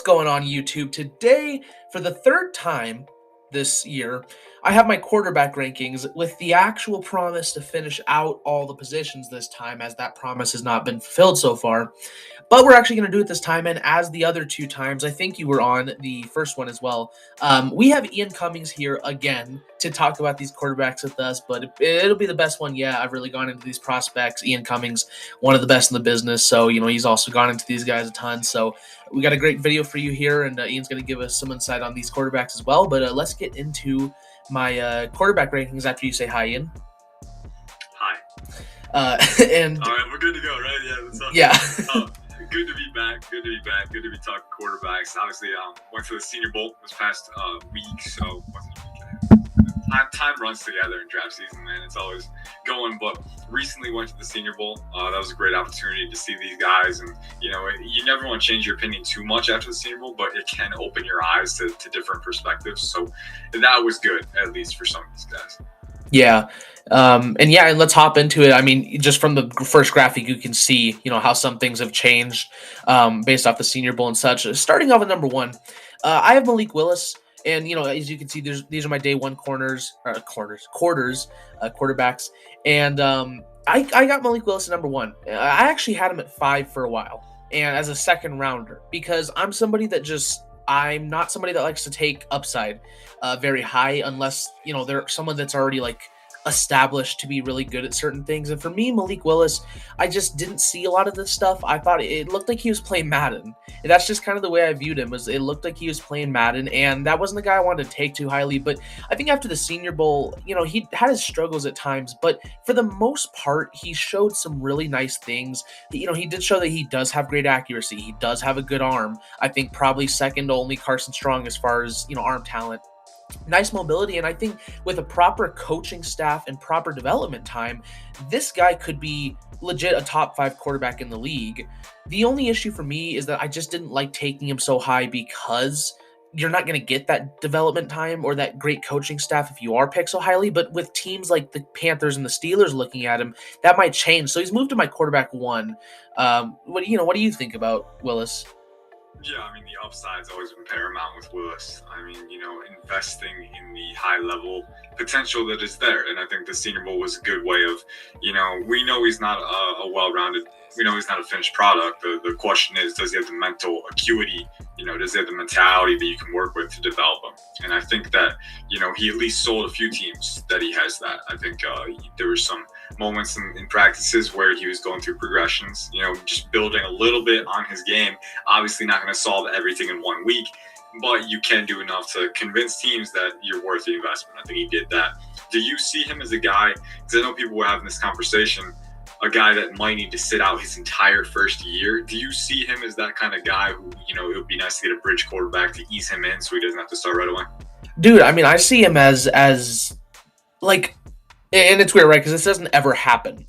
going on YouTube? Today, for the third time this year, I have my quarterback rankings with the actual promise to finish out all the positions this time, as that promise has not been fulfilled so far. But we're actually going to do it this time, and as the other two times, I think you were on the first one as well. We have Ian Cummings here again to talk about these quarterbacks with us, but it'll be the best one. Yeah, I've really gone into these prospects. Ian Cummings, one of the best in the business, so he's also gone into these guys a ton. So we got a great video for you here, and Ian's going to give us some insight on these quarterbacks as well. But let's get into my quarterback rankings after you say hi, Ian. Hi. And all right, we're good to go, right? Yeah. What's up? Yeah. Good to be back. Good to be back. Good to be talking quarterbacks. Obviously, went to the Senior Bowl this past week, so time runs together in draft season, man. It's always going. But recently went to the Senior Bowl. That was a great opportunity to see these guys, and you never want to change your opinion too much after the Senior Bowl, but it can open your eyes to different perspectives. So that was good, at least for some of these guys. Yeah. And let's hop into it. I mean, just from the first graphic, you can see, how some things have changed based off the Senior Bowl and such. Starting off at number one, I have Malik Willis. And, as you can see, these are my day one quarters, quarterbacks. And I got Malik Willis at number one. I actually had him at 5 for a while, and as a second rounder, because I'm not somebody that likes to take upside very high unless, they're someone that's already established to be really good at certain things. And for me, Malik Willis, I just didn't see a lot of this stuff. I thought it looked like he was playing Madden. And that's just kind of the way I viewed him, was it looked like he was playing Madden, and that wasn't the guy I wanted to take too highly. But I think after the Senior Bowl, he had his struggles at times, but for the most part, he showed some really nice things. He did show that he does have great accuracy. He does have a good arm. I think probably second to only Carson Strong as far as, arm talent. Nice mobility, and I think with a proper coaching staff and proper development time, this guy could be legit a top 5 quarterback in the league. The only issue for me is that I just didn't like taking him so high, because you're not going to get that development time or that great coaching staff if you are picked so highly. But with teams like the Panthers and the Steelers looking at him, that might change. So he's moved to my quarterback 1. What do you think about Willis? Yeah, I mean, the upside's always been paramount with Willis. I mean, investing in the high-level potential that is there. And I think the Senior Bowl was a good way of, we know he's not a well-rounded, we know he's not a finished product. The question is, does he have the mental acuity? Does he have the mentality that you can work with to develop him? And I think that, he at least sold a few teams that he has that. I think there were some moments in practices where he was going through progressions, just building a little bit on his game. Obviously not going to solve everything in 1 week, but you can do enough to convince teams that you're worth the investment. I think he did that. Do you see him as a guy, because I know people were having this conversation, a guy that might need to sit out his entire first year? Do you see him as that kind of guy who, it would be nice to get a bridge quarterback to ease him in so he doesn't have to start right away? Dude, I mean, I see him as and it's weird, right? Because this doesn't ever happen.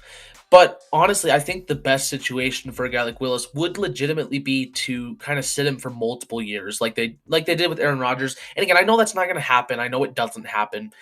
But honestly, I think the best situation for a guy like Willis would legitimately be to kind of sit him for multiple years, like they did with Aaron Rodgers. And again, I know that's not going to happen. I know it doesn't happen.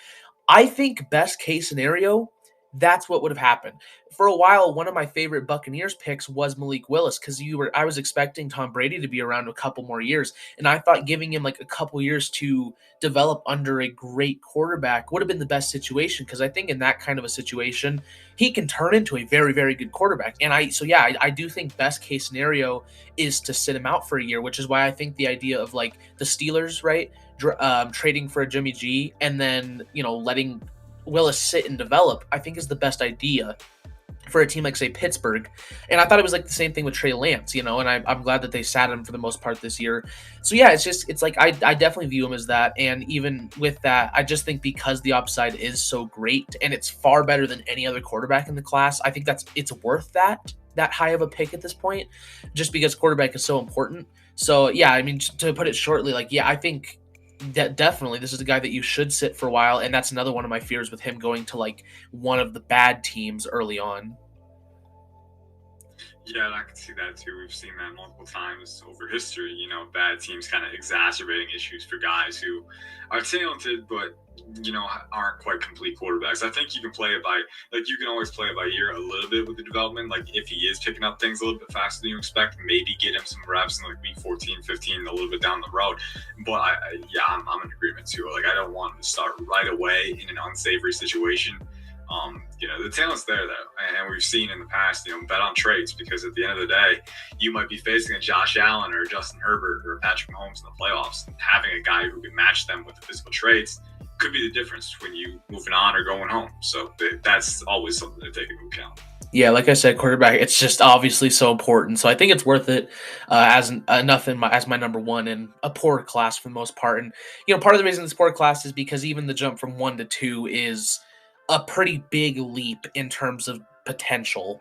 I think best case scenario, that's what would have happened. For a while, one of my favorite Buccaneers picks was Malik Willis, because I was expecting Tom Brady to be around a couple more years, and I thought giving him a couple years to develop under a great quarterback would have been the best situation, because I think in that kind of a situation, he can turn into a very, very good quarterback. And I do think best case scenario is to sit him out for a year, which is why I think the idea of the Steelers, right, trading for a Jimmy G and then letting Willis sit and develop, I think is the best idea for a team like, say, Pittsburgh. And I thought it was the same thing with Trey Lance, and I'm glad that they sat him for the most part this year. So yeah, I definitely view him as that. And even with that, I just think because the upside is so great and it's far better than any other quarterback in the class, I think it's worth that high of a pick at this point, just because quarterback is so important. So yeah, I mean, to put it shortly, I think definitely this is a guy that you should sit for a while, and that's another one of my fears with him going to one of the bad teams early on. Yeah, and I can see that too. We've seen that multiple times over history. Bad teams kind of exacerbating issues for guys who are talented, but aren't quite complete quarterbacks. I think you can play it by you can always play it by ear a little bit with the development. Like if he is picking up things a little bit faster than you expect, maybe get him some reps in like week 14, 15, a little bit down the road. But yeah, I'm in agreement too. Like I don't want him to start right away in an unsavory situation. The talent's there though, and we've seen in the past, bet on traits because at the end of the day, you might be facing a Josh Allen or a Justin Herbert or a Patrick Mahomes in the playoffs, and having a guy who can match them with the physical traits could be the difference between you moving on or going home. So that's always something to take into account. Yeah, like I said, quarterback. It's just obviously so important. So I think it's worth it enough as my number one in a poor class for the most part. And part of the reason it's poor class is because even the jump from 1 to 2 is a pretty big leap in terms of potential.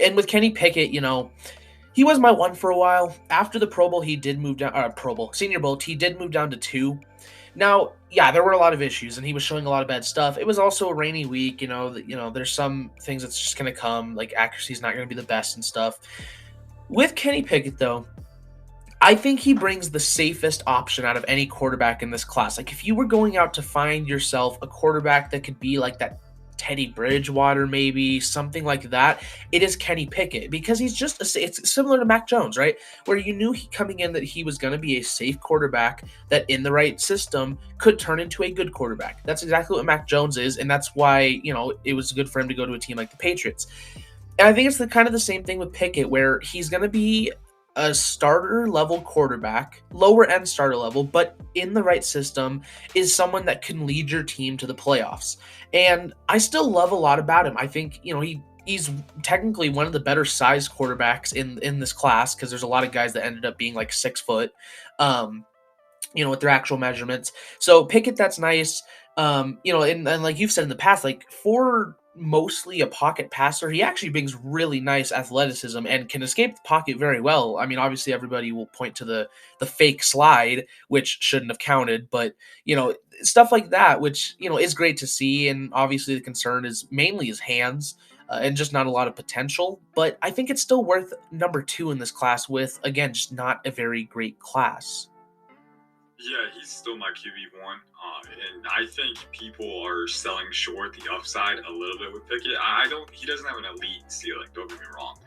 And with Kenny Pickett, he was my one for a while. After the Pro Bowl, he did move down. Pro Bowl, Senior Bowl, he did move down to 2. Now, yeah, there were a lot of issues, and he was showing a lot of bad stuff. It was also a rainy week. There's some things that's just going to come, like accuracy's not going to be the best and stuff. With Kenny Pickett, though, I think he brings the safest option out of any quarterback in this class. Like, if you were going out to find yourself a quarterback that could be like that Teddy Bridgewater, maybe something like that, it is Kenny Pickett because he's just it's similar to Mac Jones, right? Where you knew coming in that he was going to be a safe quarterback that in the right system could turn into a good quarterback. That's exactly what Mac Jones is, and that's why it was good for him to go to a team like the Patriots. And I think it's kind of the same thing with Pickett, where he's going to be a starter level quarterback, lower end starter level, but in the right system is someone that can lead your team to the playoffs. And I still love a lot about him. I think, he's technically one of the better sized quarterbacks in this class because there's a lot of guys that ended up being like 6 foot. With their actual measurements. So Pickett, that's nice. And like you've said in the past, like for mostly a pocket passer, he actually brings really nice athleticism and can escape the pocket very well. I mean, obviously everybody will point to the fake slide, which shouldn't have counted, but stuff like that, which is great to see. And obviously the concern is mainly his hands. And just not a lot of potential, but I think it's still worth number 2 in this class with, again, just not a very great class. Yeah, he's still my QB1. And I think people are selling short the upside a little bit with Pickett. He doesn't have an elite ceiling, don't get me wrong.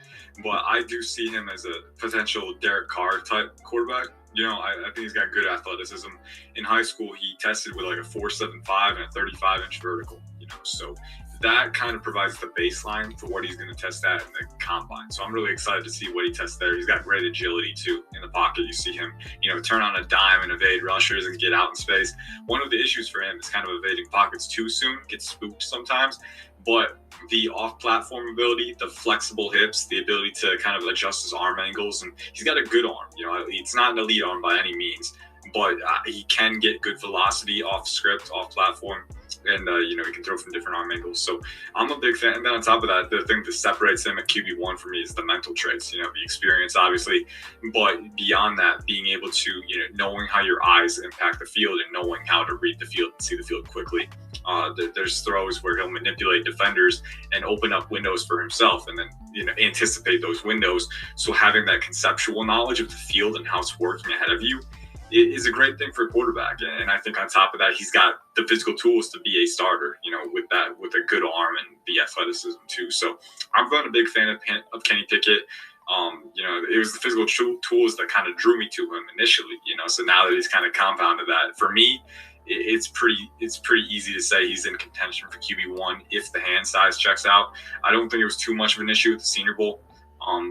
But I do see him as a potential Derek Carr type quarterback. I think he's got good athleticism. In high school, he tested with like a 4.75 and a 35-inch vertical, so that kind of provides the baseline for what he's going to test at in the combine. So I'm really excited to see what he tests there. He's got great agility too in the pocket. You see him, turn on a dime and evade rushers and get out in space. One of the issues for him is kind of evading pockets too soon, gets spooked sometimes. But the off-platform ability, the flexible hips, the ability to kind of adjust his arm angles, and he's got a good arm. It's not an elite arm by any means, but he can get good velocity off script, off platform, and he can throw from different arm angles. So I'm a big fan. And then on top of that, the thing that separates him at QB1 for me is the mental traits. The experience, obviously, but beyond that, being able to knowing how your eyes impact the field and knowing how to read the field and see the field quickly. There's throws where he'll manipulate defenders and open up windows for himself, and then anticipate those windows. So having that conceptual knowledge of the field and how it's working ahead of you is a great thing for a quarterback. And I think on top of that, he's got the physical tools to be a starter, with a good arm and the athleticism too. So I'm a big fan of Kenny Pickett. It was the physical tools that kind of drew me to him initially, so now that he's kind of compounded that, for me, it's pretty easy to say he's in contention for QB1 if the hand size checks out. I don't think it was too much of an issue with the Senior Bowl.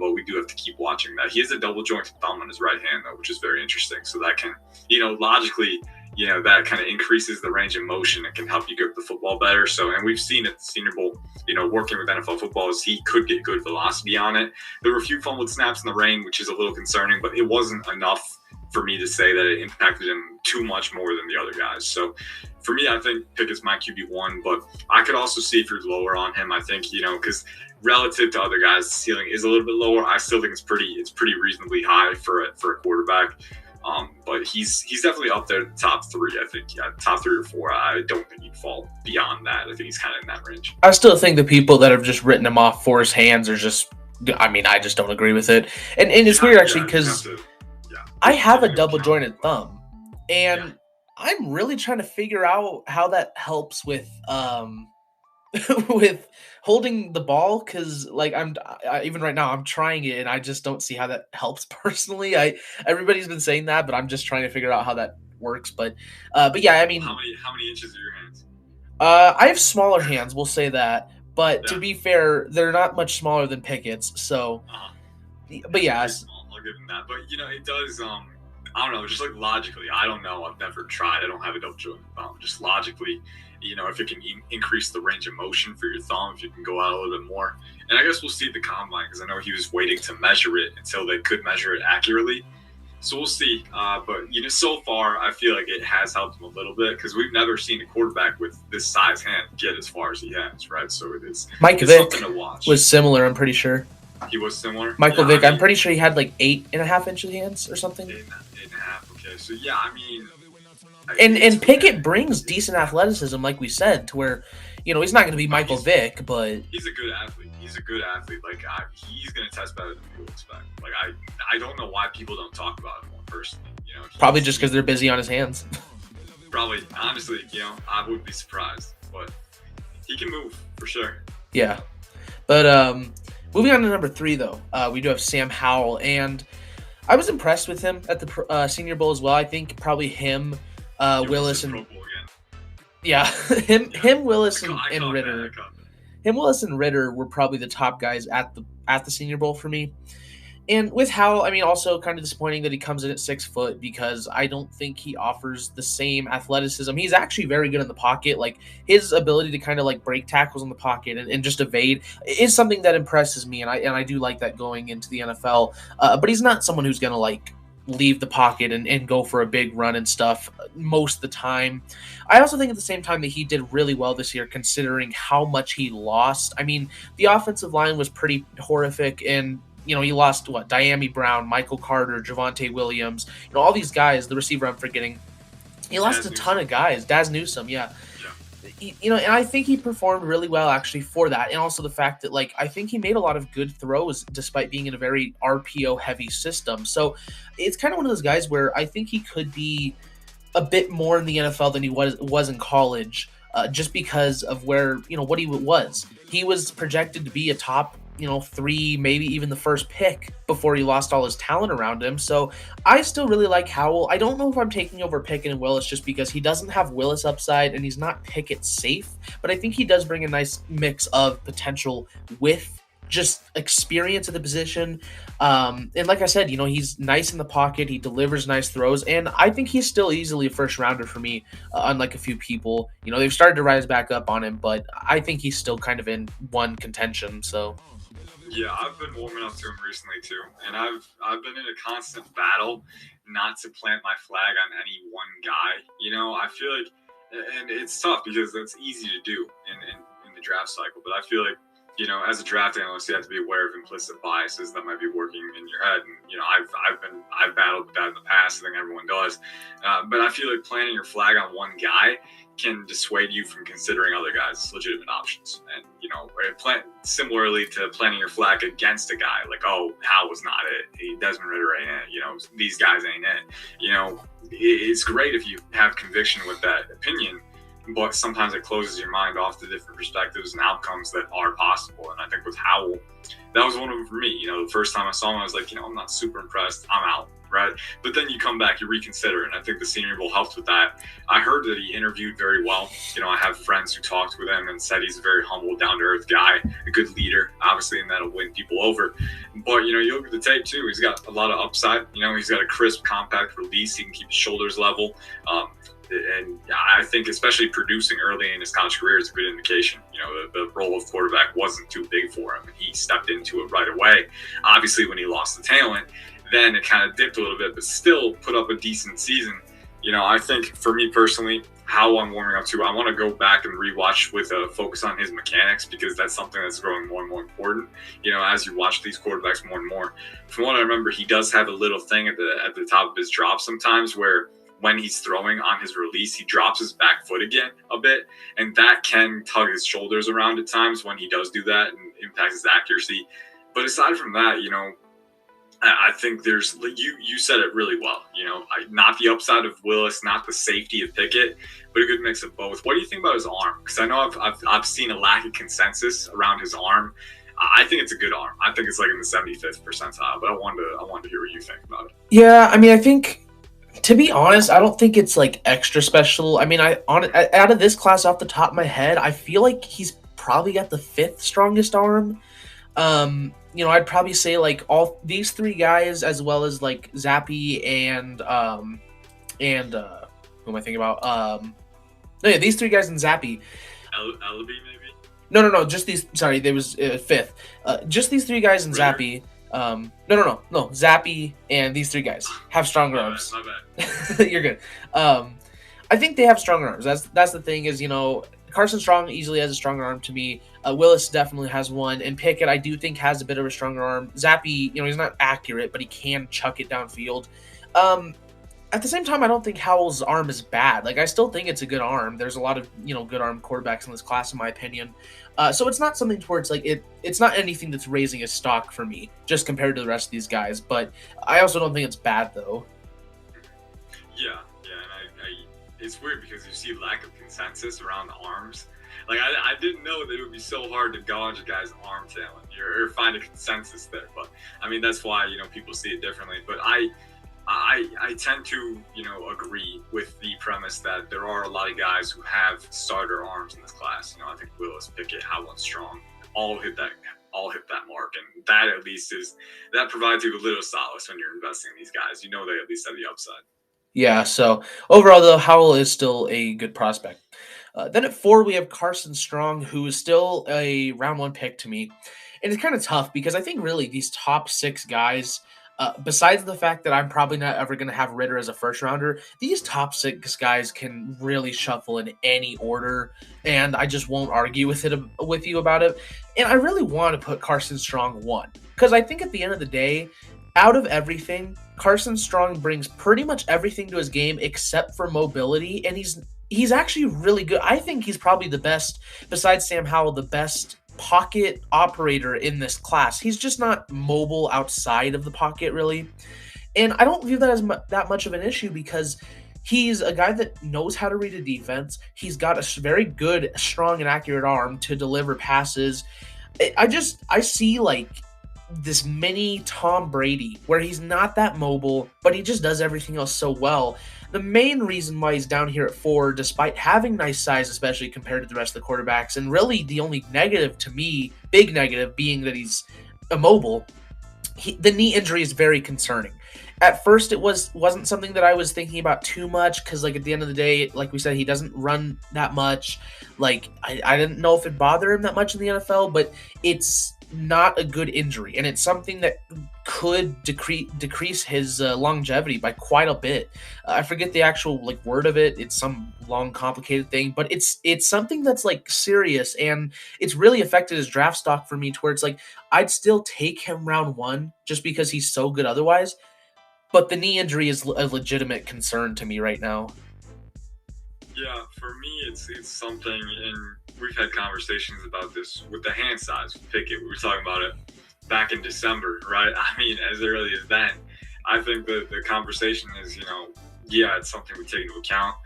But we do have to keep watching that. He has a double jointed thumb on his right hand, though, which is very interesting. So that can, logically, that kind of increases the range of motion and can help you grip the football better. So, and we've seen at the Senior Bowl, working with NFL football, is he could get good velocity on it. There were a few fumbled snaps in the rain, which is a little concerning, but it wasn't enough for me to say that it impacted him too much more than the other guys. So for me, I think Pickett's my QB1, but I could also see if you're lower on him. I think, because relative to other guys, the ceiling is a little bit lower. I still think it's pretty reasonably high for a quarterback. But he's definitely up there, top 3. I think, top 3 or 4. I don't think he'd fall beyond that. I think he's kind of in that range. I still think the people that have just written him off for his hands are just I mean, I just don't agree with it. And You it's have, weird actually yeah, you have because to, yeah, I take have a into double account. jointed thumb, Yeah, and I'm really trying to figure out how that helps with with holding the ball because like even right now I'm trying it and I just don't see how that helps personally. Everybody's been saying that, but I'm just trying to figure out how that works. But yeah, I well, mean, how many inches are your hands? I have smaller hands, we'll say that. But to Yeah, be fair, they're not much smaller than Pickett's. So, uh-huh. but It's yeah, pretty small. I'll give him that. But it does. I don't know. Just like logically, I don't know. I've never tried. I don't have a double joint thumb. Just logically, if it can increase the range of motion for your thumb, if you can go out a little bit more. And I guess we'll see at the combine because I know he was waiting to measure it until they could measure it accurately. So we'll see. But so far, I feel like it has helped him a little bit because we've never seen a quarterback with this size hand get as far as he has, right? So Mike it's something Vick to watch. was similar. I'm pretty sure. He was similar. Michael Yeah, I Vick, I'm mean, pretty sure he had like 8.5 inches hands or something. eight and a half. Okay, so yeah, I mean, it's And Pickett brings decent athleticism, like we said, to where he's not going to be no, Michael Vick, but he's a good athlete. He's a good athlete. Like he's gonna test better than people expect. Like I don't know why people don't talk about him more personally. probably just because they're busy on his hands. Probably honestly, I would be surprised, but he can move for sure. Yeah, but moving on to number 3 though, we do have Sam Howell, and I was impressed with him at the Senior Bowl as well. I think probably him, He almost Willis, did Pro and Bowl again. yeah, Yeah, him, Willis, I and caught that. I Ritter. caught that. Him, Willis, and Ritter were probably the top guys at the Senior Bowl for me. And with Howell, I mean, also kind of disappointing that he comes in at 6 foot because I don't think he offers the same athleticism. He's actually very good in the pocket. Like his ability to kind of like break tackles in the pocket and just evade is something that impresses me, and I do like that going into the NFL. But he's not someone who's gonna like leave the pocket and go for a big run and stuff most of the time. I also think at the same time that he did really well this year considering how much he lost. I mean, the offensive line was pretty horrific, and he lost what? Diami Brown, Michael Carter, Javonte Williams, all these guys, the receiver I'm forgetting. He lost Daz a ton Newsome. of guys. Daz Newsome, yeah. Yeah. And I think he performed really well actually for that. And also the fact that like I think he made a lot of good throws despite being in a very RPO heavy system. So it's kind of one of those guys where I think he could be a bit more in the NFL than he was in college, just because of where what he was. He was projected to be a top 3, maybe even the first pick before he lost all his talent around him. So I still really like Howell. I don't know if I'm taking over Pickett and Willis just because he doesn't have Willis upside and he's not Pickett safe, but I think he does bring a nice mix of potential with just experience at the position. And like I said, he's nice in the pocket. He delivers nice throws, and I think he's still easily a first rounder for me. Unlike a few people, they've started to rise back up on him, but I think he's still kind of in one contention. So Yeah, I've been warming up to him recently too, and I've been in a constant battle not to plant my flag on any one guy. I feel like, and it's tough because that's easy to do in the draft cycle. But I feel like, as a draft analyst, you have to be aware of implicit biases that might be working in your head. And I've battled that in the past. I think everyone does. But I feel like planting your flag on one guy can dissuade you from considering other guys as legitimate options. And, similarly to planting your flag against a guy, like, oh, Hal was not it. Desmond Ritter ain't it. These guys ain't it. It's great if you have conviction with that opinion, but sometimes it closes your mind off to different perspectives and outcomes that are possible. And I think with Howell, that was one of them for me. The first time I saw him, I was like, I'm not super impressed. I'm out. Right. But then you come back, you reconsider. And I think the Senior Bowl helped with that. I heard that he interviewed very well. I have friends who talked with him and said he's a very humble, down to earth guy, a good leader, obviously, and that'll win people over. But, you look at the tape too. He's got a lot of upside. He's got a crisp, compact release. He can keep his shoulders level. And I think especially producing early in his college career is a good indication. The role of quarterback wasn't too big for him, and he stepped into it right away. Obviously, when he lost the talent, then it kind of dipped a little bit, but still put up a decent season. I think for me personally, how I'm warming up to, I want to go back and rewatch with a focus on his mechanics because that's something that's growing more and more important. As you watch these quarterbacks more and more. From what I remember, he does have a little thing at the top of his drop sometimes where when he's throwing on his release, he drops his back foot again a bit, and that can tug his shoulders around at times when he does do that and impacts his accuracy. But aside from that, I think there's you said it really well. Not the upside of Willis, not the safety of Pickett, but a good mix of both. What do you think about his arm? Because I know I've seen a lack of consensus around his arm. I think it's a good arm. I think it's like in the 75th percentile. But I wanted to hear what you think about it. Yeah, I mean, I think, to be honest, I don't think it's like extra special. I mean, out of this class, off the top of my head, I feel like he's probably got the fifth strongest arm. I'd probably say like all these three guys, as well as like Zappy and who am I thinking about? No, yeah, these three guys and Zappy. Ellaby maybe. No, just these. Sorry, there was fifth. Just these three guys and Zappy. No. Zappy and these three guys have stronger arms. My bad. You're good. I think they have stronger arms. That's the thing is, Carson Strong easily has a stronger arm to me. Willis definitely has one, and Pickett I do think has a bit of a stronger arm. Zappy, he's not accurate, but he can chuck it downfield. At the same time, I don't think Howell's arm is bad. Like, I still think it's a good arm. There's a lot of good arm quarterbacks in this class, in my opinion. So it's not something towards like it's not anything that's raising his stock for me, just compared to the rest of these guys. But I also don't think it's bad though. Yeah, and it's weird because you see lack of consensus around the arms. Like I didn't know that it would be so hard to gauge a guy's arm talent or find a consensus there. But I mean that's why people see it differently. But I tend to agree with the premise that there are a lot of guys who have starter arms in this class. I think Willis, Pickett, Howell, and Strong all hit that mark, and that at least that provides you a little solace when you're investing in these guys. They at least have the upside. Yeah, so overall, though, Howell is still a good prospect. Then at 4, we have Carson Strong, who is still a round 1 pick to me. And it's kind of tough because I think really these top 6 guys, besides the fact that I'm probably not ever going to have Ritter as a first rounder, these top 6 guys can really shuffle in any order, and I just won't argue with you about it. And I really want to put Carson Strong 1 because I think at the end of the day, out of everything, Carson Strong brings pretty much everything to his game except for mobility, and he's actually really good. I think he's probably the best, besides Sam Howell, the best pocket operator in this class. He's just not mobile outside of the pocket, really. And I don't view that as that much of an issue because he's a guy that knows how to read a defense. He's got a very good, strong, and accurate arm to deliver passes. I see like this mini Tom Brady where he's not that mobile, but he just does everything else so well. The main reason why he's down here at 4, despite having nice size, especially compared to the rest of the quarterbacks, and really the only negative to me, big negative, being that he's immobile, the knee injury is very concerning. At first, it wasn't something that I was thinking about too much because, like, at the end of the day, like we said, he doesn't run that much. Like, I didn't know if it bothered him that much in the NFL, but it's not a good injury, and it's something that could decrease his longevity by quite a bit. I forget the actual word of it. It's some long, complicated thing, but it's something that's serious, and it's really affected his draft stock for me. To where it's I'd still take him round 1 just because he's so good otherwise. But the knee injury is a legitimate concern to me right now. Yeah, for me, it's something, and we've had conversations about this with the hand size with Pickett. We were talking about it back in December, right? I mean, as early as then. I think the conversation is, it's something we take into account.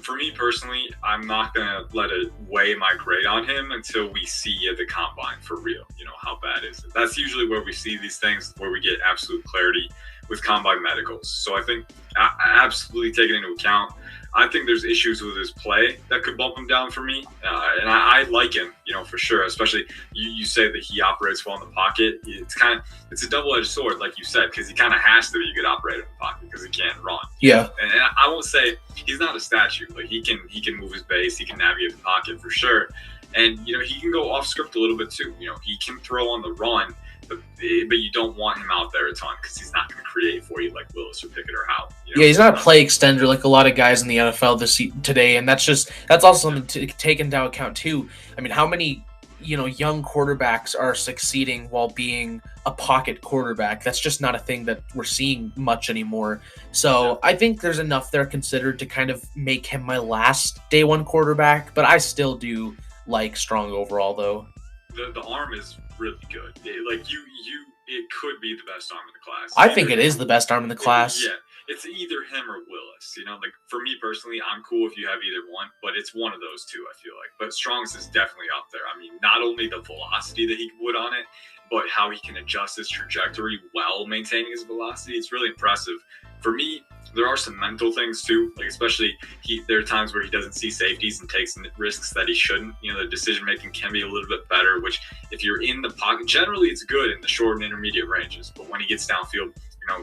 For me personally, I'm not going to let it weigh my grade on him until we see at the combine for real, how bad is it. That's usually where we see these things, where we get absolute clarity with combine medicals. So I think I absolutely take it into account. I think there's issues with his play that could bump him down for me. And I like him, for sure. Especially you say that he operates well in the pocket. It's a double-edged sword, like you said, because he kind of has to be a good operator in the pocket because he can't run. Yeah. And I won't say he's not a statue. Like he can move his base, he can navigate the pocket for sure. And, he can go off script a little bit too. He can throw on the run, but you don't want him out there a ton because he's not going to create for you like Willis or Pickett or Howell. Yeah, he's not a play extender like a lot of guys in the NFL today, and that's also something to take into account too. I mean, how many young quarterbacks are succeeding while being a pocket quarterback? That's just not a thing that we're seeing much anymore. So I think there's enough there considered to kind of make him my last day 1 quarterback, but I still do like Strong overall though. the arm is really good. It could be the best arm in the class. I think Either it is the best arm in the class. yeah, it's either him or Willis. Like for me personally, I'm cool if you have either one, but it's one of those two. I feel like, but Strong's is definitely up there. I mean, not only the velocity that he can put on it, but how he can adjust his trajectory while maintaining his velocity. It's really impressive. For me, there are some mental things too, like especially there are times where he doesn't see safeties and takes risks that he shouldn't. The decision making can be a little bit better. Which, if you're in the pocket, generally it's good in the short and intermediate ranges. But when he gets downfield,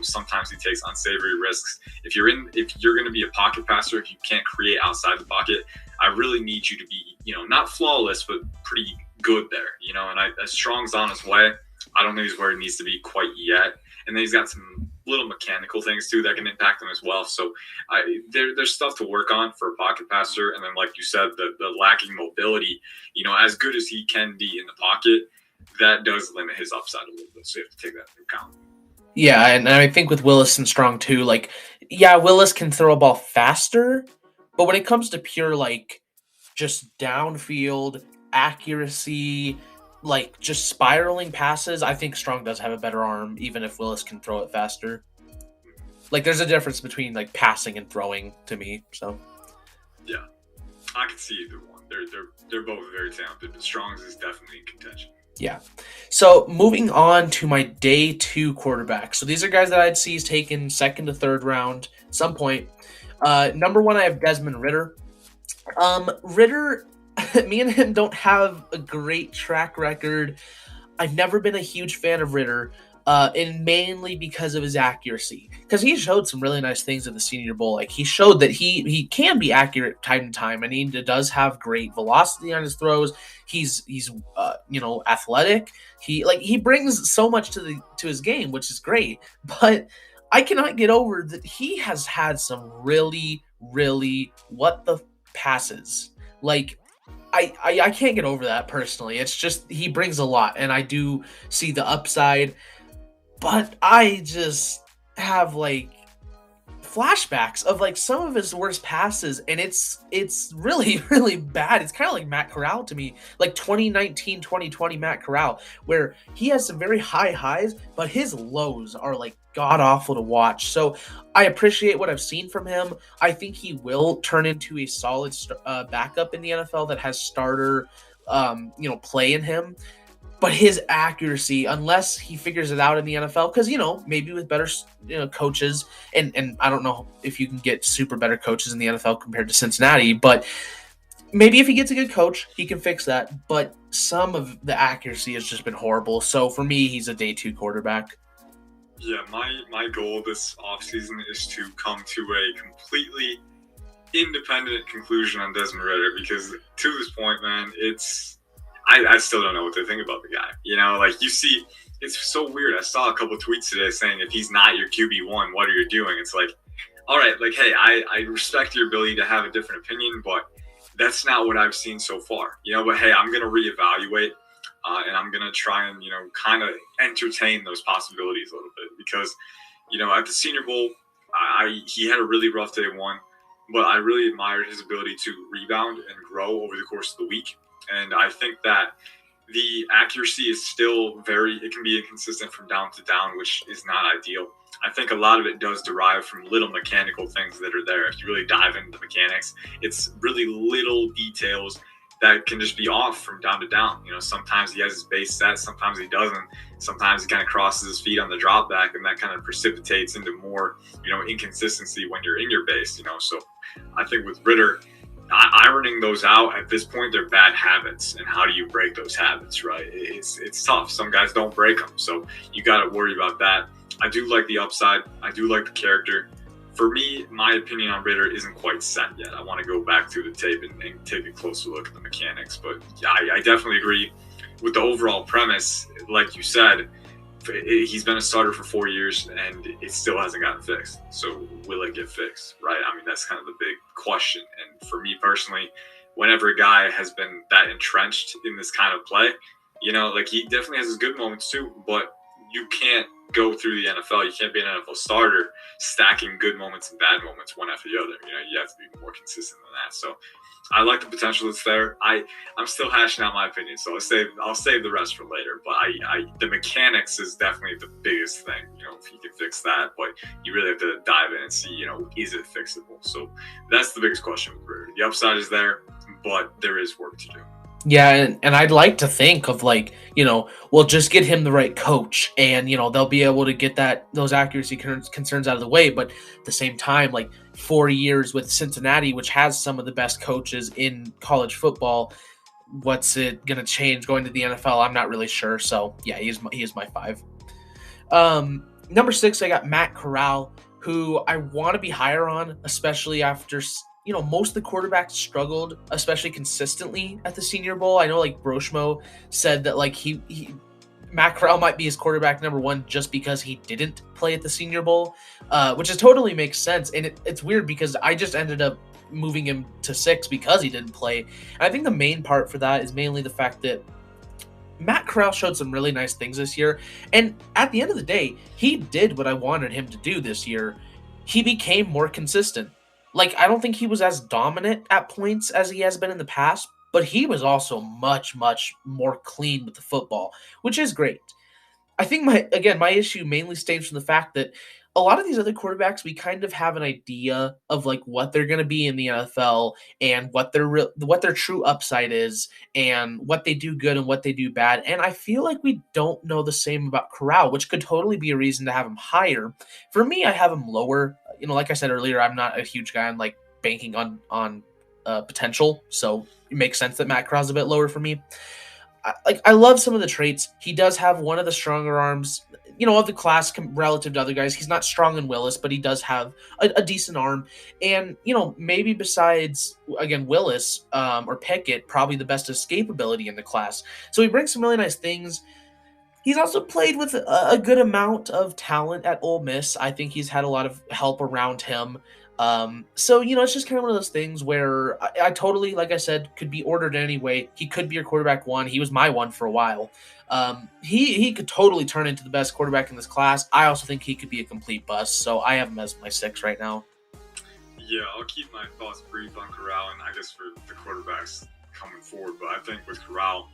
sometimes he takes unsavory risks. If you're going to be a pocket passer, if you can't create outside the pocket, I really need you to be, not flawless, but pretty good there. And as Strong's on his way, I don't think he's where he needs to be quite yet. And then he's got some little mechanical things too that can impact him as well. So there's stuff to work on for a pocket passer. And then, like you said, the lacking mobility, as good as he can be in the pocket, that does limit his upside a little bit. So you have to take that into account. Yeah, and I think with Willis and Strong too, like, yeah, Willis can throw a ball faster, but when it comes to pure, like, just downfield accuracy, like, just spiraling passes, I think Strong does have a better arm, even if Willis can throw it faster. Like, there's a difference between, like, passing and throwing to me, so. Yeah, I can see either one. They're both very talented, but Strong's is definitely in contention. Yeah. So moving on to my day 2 quarterback. So these are guys that I'd see is taken second to third round at some point. Number 1, I have Desmond Ridder. Ridder, me and him don't have a great track record. I've never been a huge fan of Ridder, and mainly because of his accuracy. Because he showed some really nice things at the Senior Bowl. Like, he showed that he can be accurate time to time, and he does have great velocity on his throws. He's athletic. He brings so much to his game, which is great. But I cannot get over that he has had some really, really what the passes. Like, I can't get over that personally. It's just he brings a lot, and I do see the upside, but I just have like flashbacks of like some of his worst passes, and it's really really bad. It's kind of like Matt Corral to me, like 2019 2020 Matt Corral, where he has some very high highs, but his lows are like god awful to watch. So I appreciate what I've seen from him. I think he will turn into a solid backup in the NFL that has starter play in him. But his accuracy, unless he figures it out in the NFL, because maybe with better coaches, and I don't know if you can get super better coaches in the NFL compared to Cincinnati, but maybe if he gets a good coach, he can fix that. But some of the accuracy has just been horrible. So for me, he's a day 2 quarterback. Yeah, my goal this offseason is to come to a completely independent conclusion on Desmond Ridder, because to this point, man, I still don't know what to think about the guy. Like, you see, it's so weird. I saw a couple tweets today saying, if he's not your QB1, what are you doing? It's like, all right, like, hey, I respect your ability to have a different opinion, but that's not what I've seen so far. But hey, I'm going to reevaluate, and I'm going to try and, kind of entertain those possibilities a little bit, because, at the Senior Bowl, he had a really rough day 1, but I really admired his ability to rebound and grow over the course of the week. And I think that the accuracy is still it can be inconsistent from down to down, which is not ideal. I think a lot of it does derive from little mechanical things that are there. If you really dive into the mechanics, it's really little details that can just be off from down to down. Sometimes he has his base set, sometimes he doesn't. Sometimes he kind of crosses his feet on the drop back, and that kind of precipitates into more, inconsistency when you're in your base. So I think with Ridder, ironing those out at this point, they're bad habits, and how do you break those habits, right? It's tough. Some guys don't break them, so you got to worry about that. I do like the upside. I do like the character. For me, my opinion on Ridder isn't quite set yet. I want to go back through the tape and take a closer look at the mechanics, but yeah, I definitely agree with the overall premise. Like you said, he's been a starter for 4 years, and it still hasn't gotten fixed. So will it get fixed, right? I mean, that's kind of the big question. And for me personally, whenever a guy has been that entrenched in this kind of play, like, he definitely has his good moments too, but you can't go through the NFL. You can't be an NFL starter stacking good moments and bad moments one after the other. You have to be more consistent than that. So I like the potential that's there. I'm still hashing out my opinion, so I'll save the rest for later. But the mechanics is definitely the biggest thing. If he can fix that, but you really have to dive in and see, is it fixable? So that's the biggest question with Ritter. The upside is there, but there is work to do. Yeah, and I'd like to think of like, we'll just get him the right coach and, they'll be able to get those accuracy concerns out of the way. But at the same time, like 4 years with Cincinnati, which has some of the best coaches in college football, what's it going to change going to the NFL? I'm not really sure. So yeah, he is my 5. Number 6, I got Matt Corral, who I want to be higher on, especially after most of the quarterbacks struggled, especially consistently at the Senior Bowl. I know like Broshmo said that like Matt Corral might be his quarterback number 1 just because he didn't play at the Senior Bowl, which is totally makes sense. And it's weird because I just ended up moving him to 6 because he didn't play. And I think the main part for that is mainly the fact that Matt Corral showed some really nice things this year. And at the end of the day, he did what I wanted him to do this year. He became more consistent. Like, I don't think he was as dominant at points as he has been in the past, but he was also much, much more clean with the football, which is great. I think my issue mainly stems from the fact that a lot of these other quarterbacks, we kind of have an idea of like what they're going to be in the NFL and what their true upside is and what they do good and what they do bad. And I feel like we don't know the same about Corral, which could totally be a reason to have him higher. For me, I have him lower. Like I said earlier, I'm not a huge guy on like banking on potential, so it makes sense that Matt Corral's a bit lower for me. I love some of the traits. He does have one of the stronger arms, of the class relative to other guys. He's not strong in Willis, but he does have a decent arm. And, maybe besides, again, Willis or Pickett, probably the best escapability in the class. So he brings some really nice things. He's also played with a good amount of talent at Ole Miss. I think he's had a lot of help around him. So, it's just kind of one of those things where I totally, like I said, could be ordered anyway. He could be your quarterback 1. He was my 1 for a while. He could totally turn into the best quarterback in this class. I also think he could be a complete bust. So I have him as my 6 right now. Yeah, I'll keep my thoughts brief on Corral, and I guess for the quarterbacks coming forward. But I think with Corral,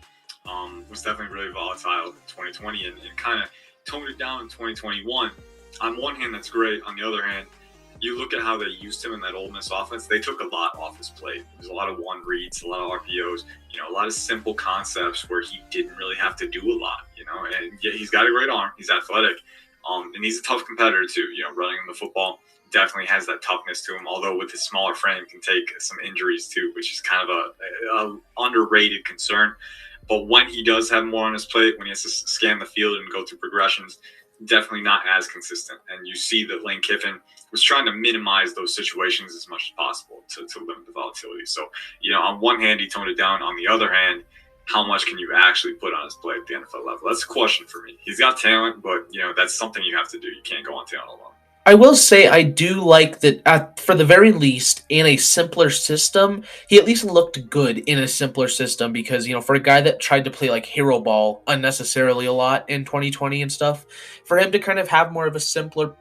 was definitely really volatile in 2020 and kind of toned it down in 2021. On one hand, that's great. On the other hand, you look at how they used him in that Ole Miss offense, they took a lot off his plate. There's a lot of one reads, a lot of RPOs, a lot of simple concepts where he didn't really have to do a lot, and yeah, he's got a great arm. He's athletic. And he's a tough competitor too, running the football definitely has that toughness to him, although with his smaller frame can take some injuries too, which is kind of a underrated concern. But when he does have more on his plate, when he has to scan the field and go through progressions, definitely not as consistent. And you see that Lane Kiffin was trying to minimize those situations as much as possible to limit the volatility. So, on one hand, he toned it down. On the other hand, how much can you actually put on his plate at the NFL level? That's a question for me. He's got talent, but, that's something you have to do. You can't go on talent alone. I will say I do like that, for the very least, in a simpler system, he at least looked good in a simpler system because, for a guy that tried to play like hero ball unnecessarily a lot in 2020 and stuff, for him to kind of have more of a simpler,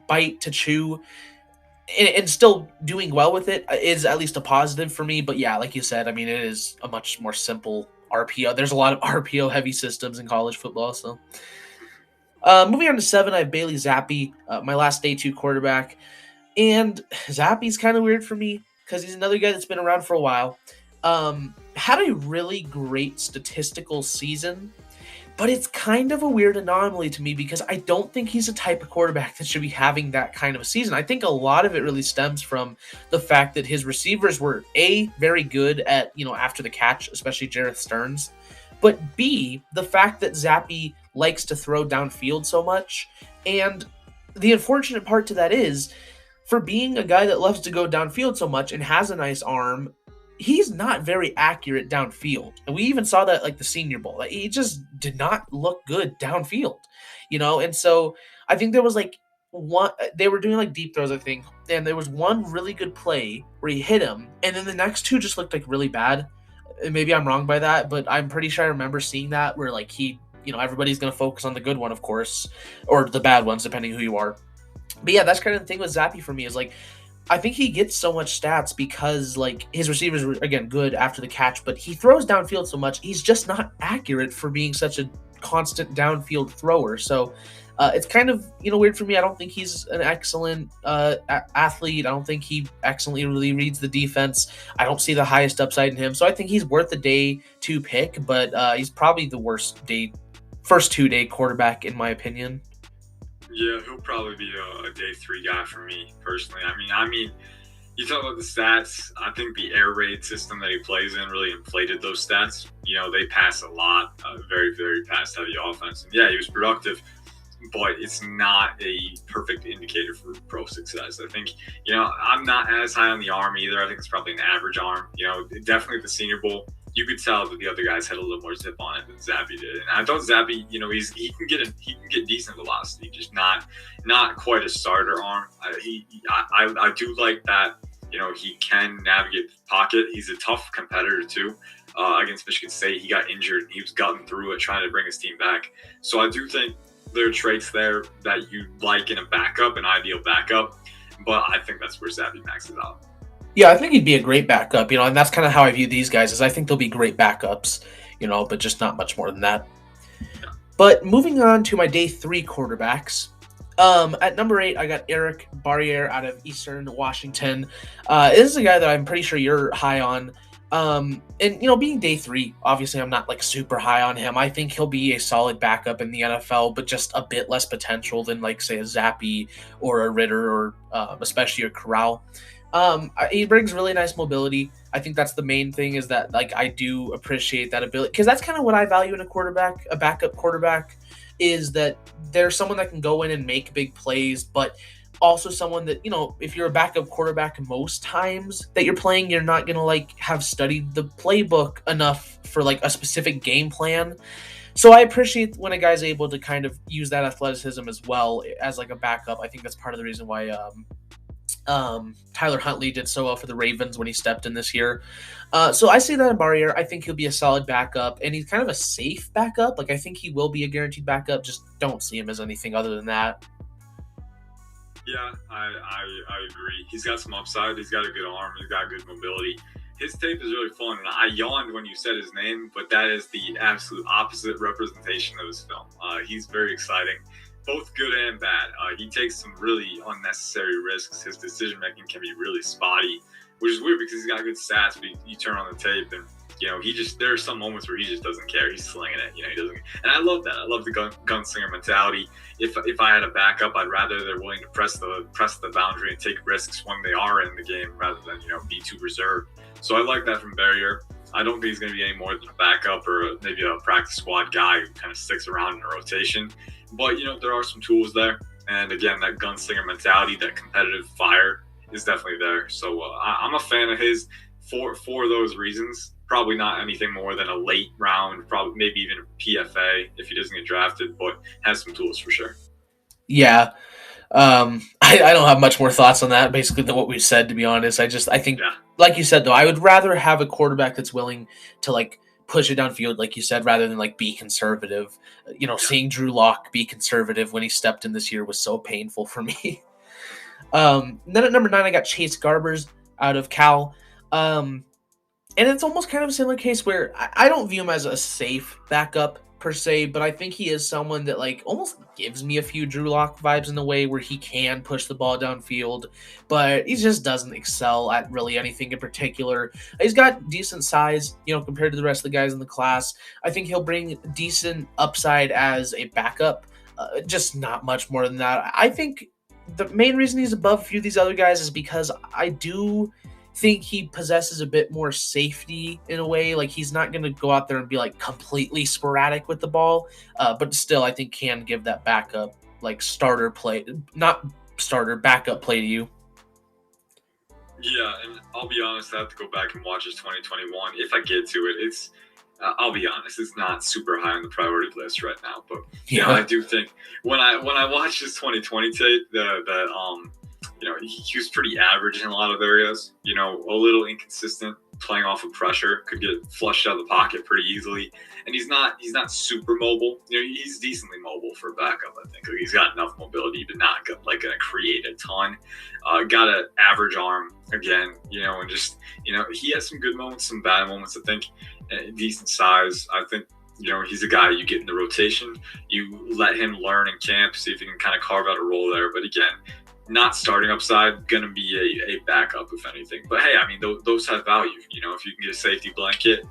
bite to chew and still doing well with it is at least a positive for me. But yeah, like you said, I mean, it is a much more simple RPO. There's a lot of RPO heavy systems in college football, so... moving on to 7, I have Bailey Zappi, my last day 2 quarterback. And Zappi's kind of weird for me because he's another guy that's been around for a while. Had a really great statistical season, but it's kind of a weird anomaly to me because I don't think he's a type of quarterback that should be having that kind of a season. I think a lot of it really stems from the fact that his receivers were A, very good at, after the catch, especially Jareth Stearns, but B, the fact that Zappi likes to throw downfield so much. And the unfortunate part to that is, for being a guy that loves to go downfield so much and has a nice arm, he's not very accurate downfield. And we even saw that like the Senior Bowl. Like, he just did not look good downfield, And so I think there was like they were doing like deep throws, I think. And there was one really good play where he hit him. And then the next 2 just looked like really bad. Maybe I'm wrong by that, but I'm pretty sure I remember seeing that where like he everybody's going to focus on the good one, of course, or the bad ones, depending who you are. But yeah, that's kind of the thing with Zappy for me is like I think he gets so much stats because like his receivers were again good after the catch, but he throws downfield so much. He's just not accurate for being such a constant downfield thrower. So it's kind of weird for me. I don't think he's an excellent athlete. I don't think he excellently really reads the defense. I don't see the highest upside in him. So I think he's worth a day two pick, but he's probably the first 2 day quarterback in my opinion. Yeah, he'll probably be a day 3 guy for me personally. I mean, you talk about the stats. I think the air raid system that he plays in really inflated those stats. They pass a lot, very, very pass heavy offense. And yeah, he was productive, but it's not a perfect indicator for pro success. I think, I'm not as high on the arm either. I think it's probably an average arm. Definitely the Senior Bowl, you could tell that the other guys had a little more zip on it than Zappy did. And I thought Zappy, he can get decent velocity, just not quite a starter arm. I do like that. He can navigate the pocket. He's a tough competitor too. Against Michigan State, he got injured. He was gutting through it, trying to bring his team back. So I do think there are traits there that you like in a backup, an ideal backup. But I think that's where Zappy maxes out. Yeah, I think he'd be a great backup, and that's kind of how I view these guys. Is I think they'll be great backups, but just not much more than that. Yeah. But moving on to my day 3 quarterbacks. At number 8, I got Eric Barriere out of Eastern Washington. This is a guy that I'm pretty sure you're high on. And being day 3, obviously I'm not like super high on him. I think he'll be a solid backup in the NFL, but just a bit less potential than like say a Zappy or a Ritter or especially a Corral. He brings really nice mobility. I think that's the main thing is that like I do appreciate that ability because that's kind of what I value in a backup quarterback is that there's someone that can go in and make big plays, but also someone that, if you're a backup quarterback most times that you're playing, you're not going to like have studied the playbook enough for like a specific game plan. So I appreciate when a guy's able to kind of use that athleticism as well as like a backup. I think that's part of the reason why Tyler Huntley did so well for the Ravens when he stepped in this year. So I say that in Barriere. I think he'll be a solid backup, and he's kind of a safe backup. Like I think he will be a guaranteed backup. Just don't see him as anything other than that. Yeah, I agree. He's got some upside. He's got a good arm. He's got good mobility. His tape is really fun. And I yawned when you said his name, but that is the absolute opposite representation of his film. He's very exciting, both good and bad. He takes some really unnecessary risks. His decision making can be really spotty, which is weird because he's got good stats. But you turn on the tape and there are some moments where he just doesn't care. He's slinging it. He doesn't. And I love that. I love the gunslinger mentality. If I had a backup, I'd rather they're willing to press the boundary and take risks when they are in the game rather than be too reserved. So I like that from Barriere. I don't think he's going to be any more than a backup or maybe a practice squad guy who kind of sticks around in a rotation. But there are some tools there, and again, that gunslinger mentality, that competitive fire is definitely there. So I'm a fan of his for those reasons. Probably not anything more than a late round, probably maybe even a PFA if he doesn't get drafted, but has some tools for sure. Yeah. I don't have much more thoughts on that, basically, than what we said, to be honest. I think, like you said, though, I would rather have a quarterback that's willing to, like, push it downfield, like you said, rather than, like, be conservative. Seeing Drew Lock be conservative when he stepped in this year was so painful for me. Then at number 9, I got Chase Garbers out of Cal. And it's almost kind of a similar case where I don't view him as a safe backup per se, but I think he is someone that like almost gives me a few Drew Lock vibes in a way where he can push the ball downfield, but he just doesn't excel at really anything in particular. He's got decent size, compared to the rest of the guys in the class. I think he'll bring decent upside as a backup, just not much more than that. I think the main reason he's above a few of these other guys is because I do think he possesses a bit more safety in a way. Like he's not going to go out there and be like completely sporadic with the ball, but still I think can give that backup, like backup play to you. Yeah, and I'll be honest, I have to go back and watch his 2021 if I get to it. It's I'll be honest, it's not super high on the priority list right now, but I do think when I watched his 2020 tape, he was pretty average in a lot of areas. A little inconsistent playing off of pressure, could get flushed out of the pocket pretty easily. And he's not super mobile. He's decently mobile for a backup. I think he's got enough mobility, but not like gonna create a ton. Got an average arm again. And just he has some good moments, some bad moments. I think decent size. I think he's a guy you get in the rotation. You let him learn in camp, see if he can kind of carve out a role there. But again, not starting upside, going to be a backup if anything. But hey, I mean, those have value. If you can get a safety blanket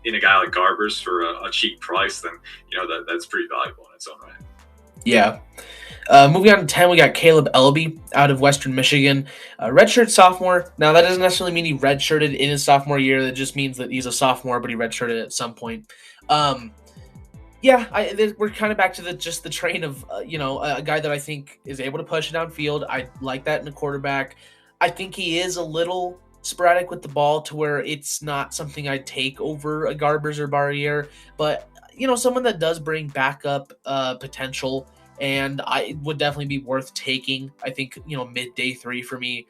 in a guy like Garber's for a cheap price, then that's pretty valuable in its own right. Yeah. Moving on to 10, we got Caleb Elby out of Western Michigan, redshirt sophomore. Now, that doesn't necessarily mean he redshirted in his sophomore year. That just means that he's a sophomore, but he redshirted at some point. We're kind of back to the train of, a guy that I think is able to push it downfield. I like that in a quarterback. I think he is a little sporadic with the ball to where it's not something I'd take over a Garbers or Barriere, but, someone that does bring backup potential, and I would definitely be worth taking. I think, mid day 3 for me,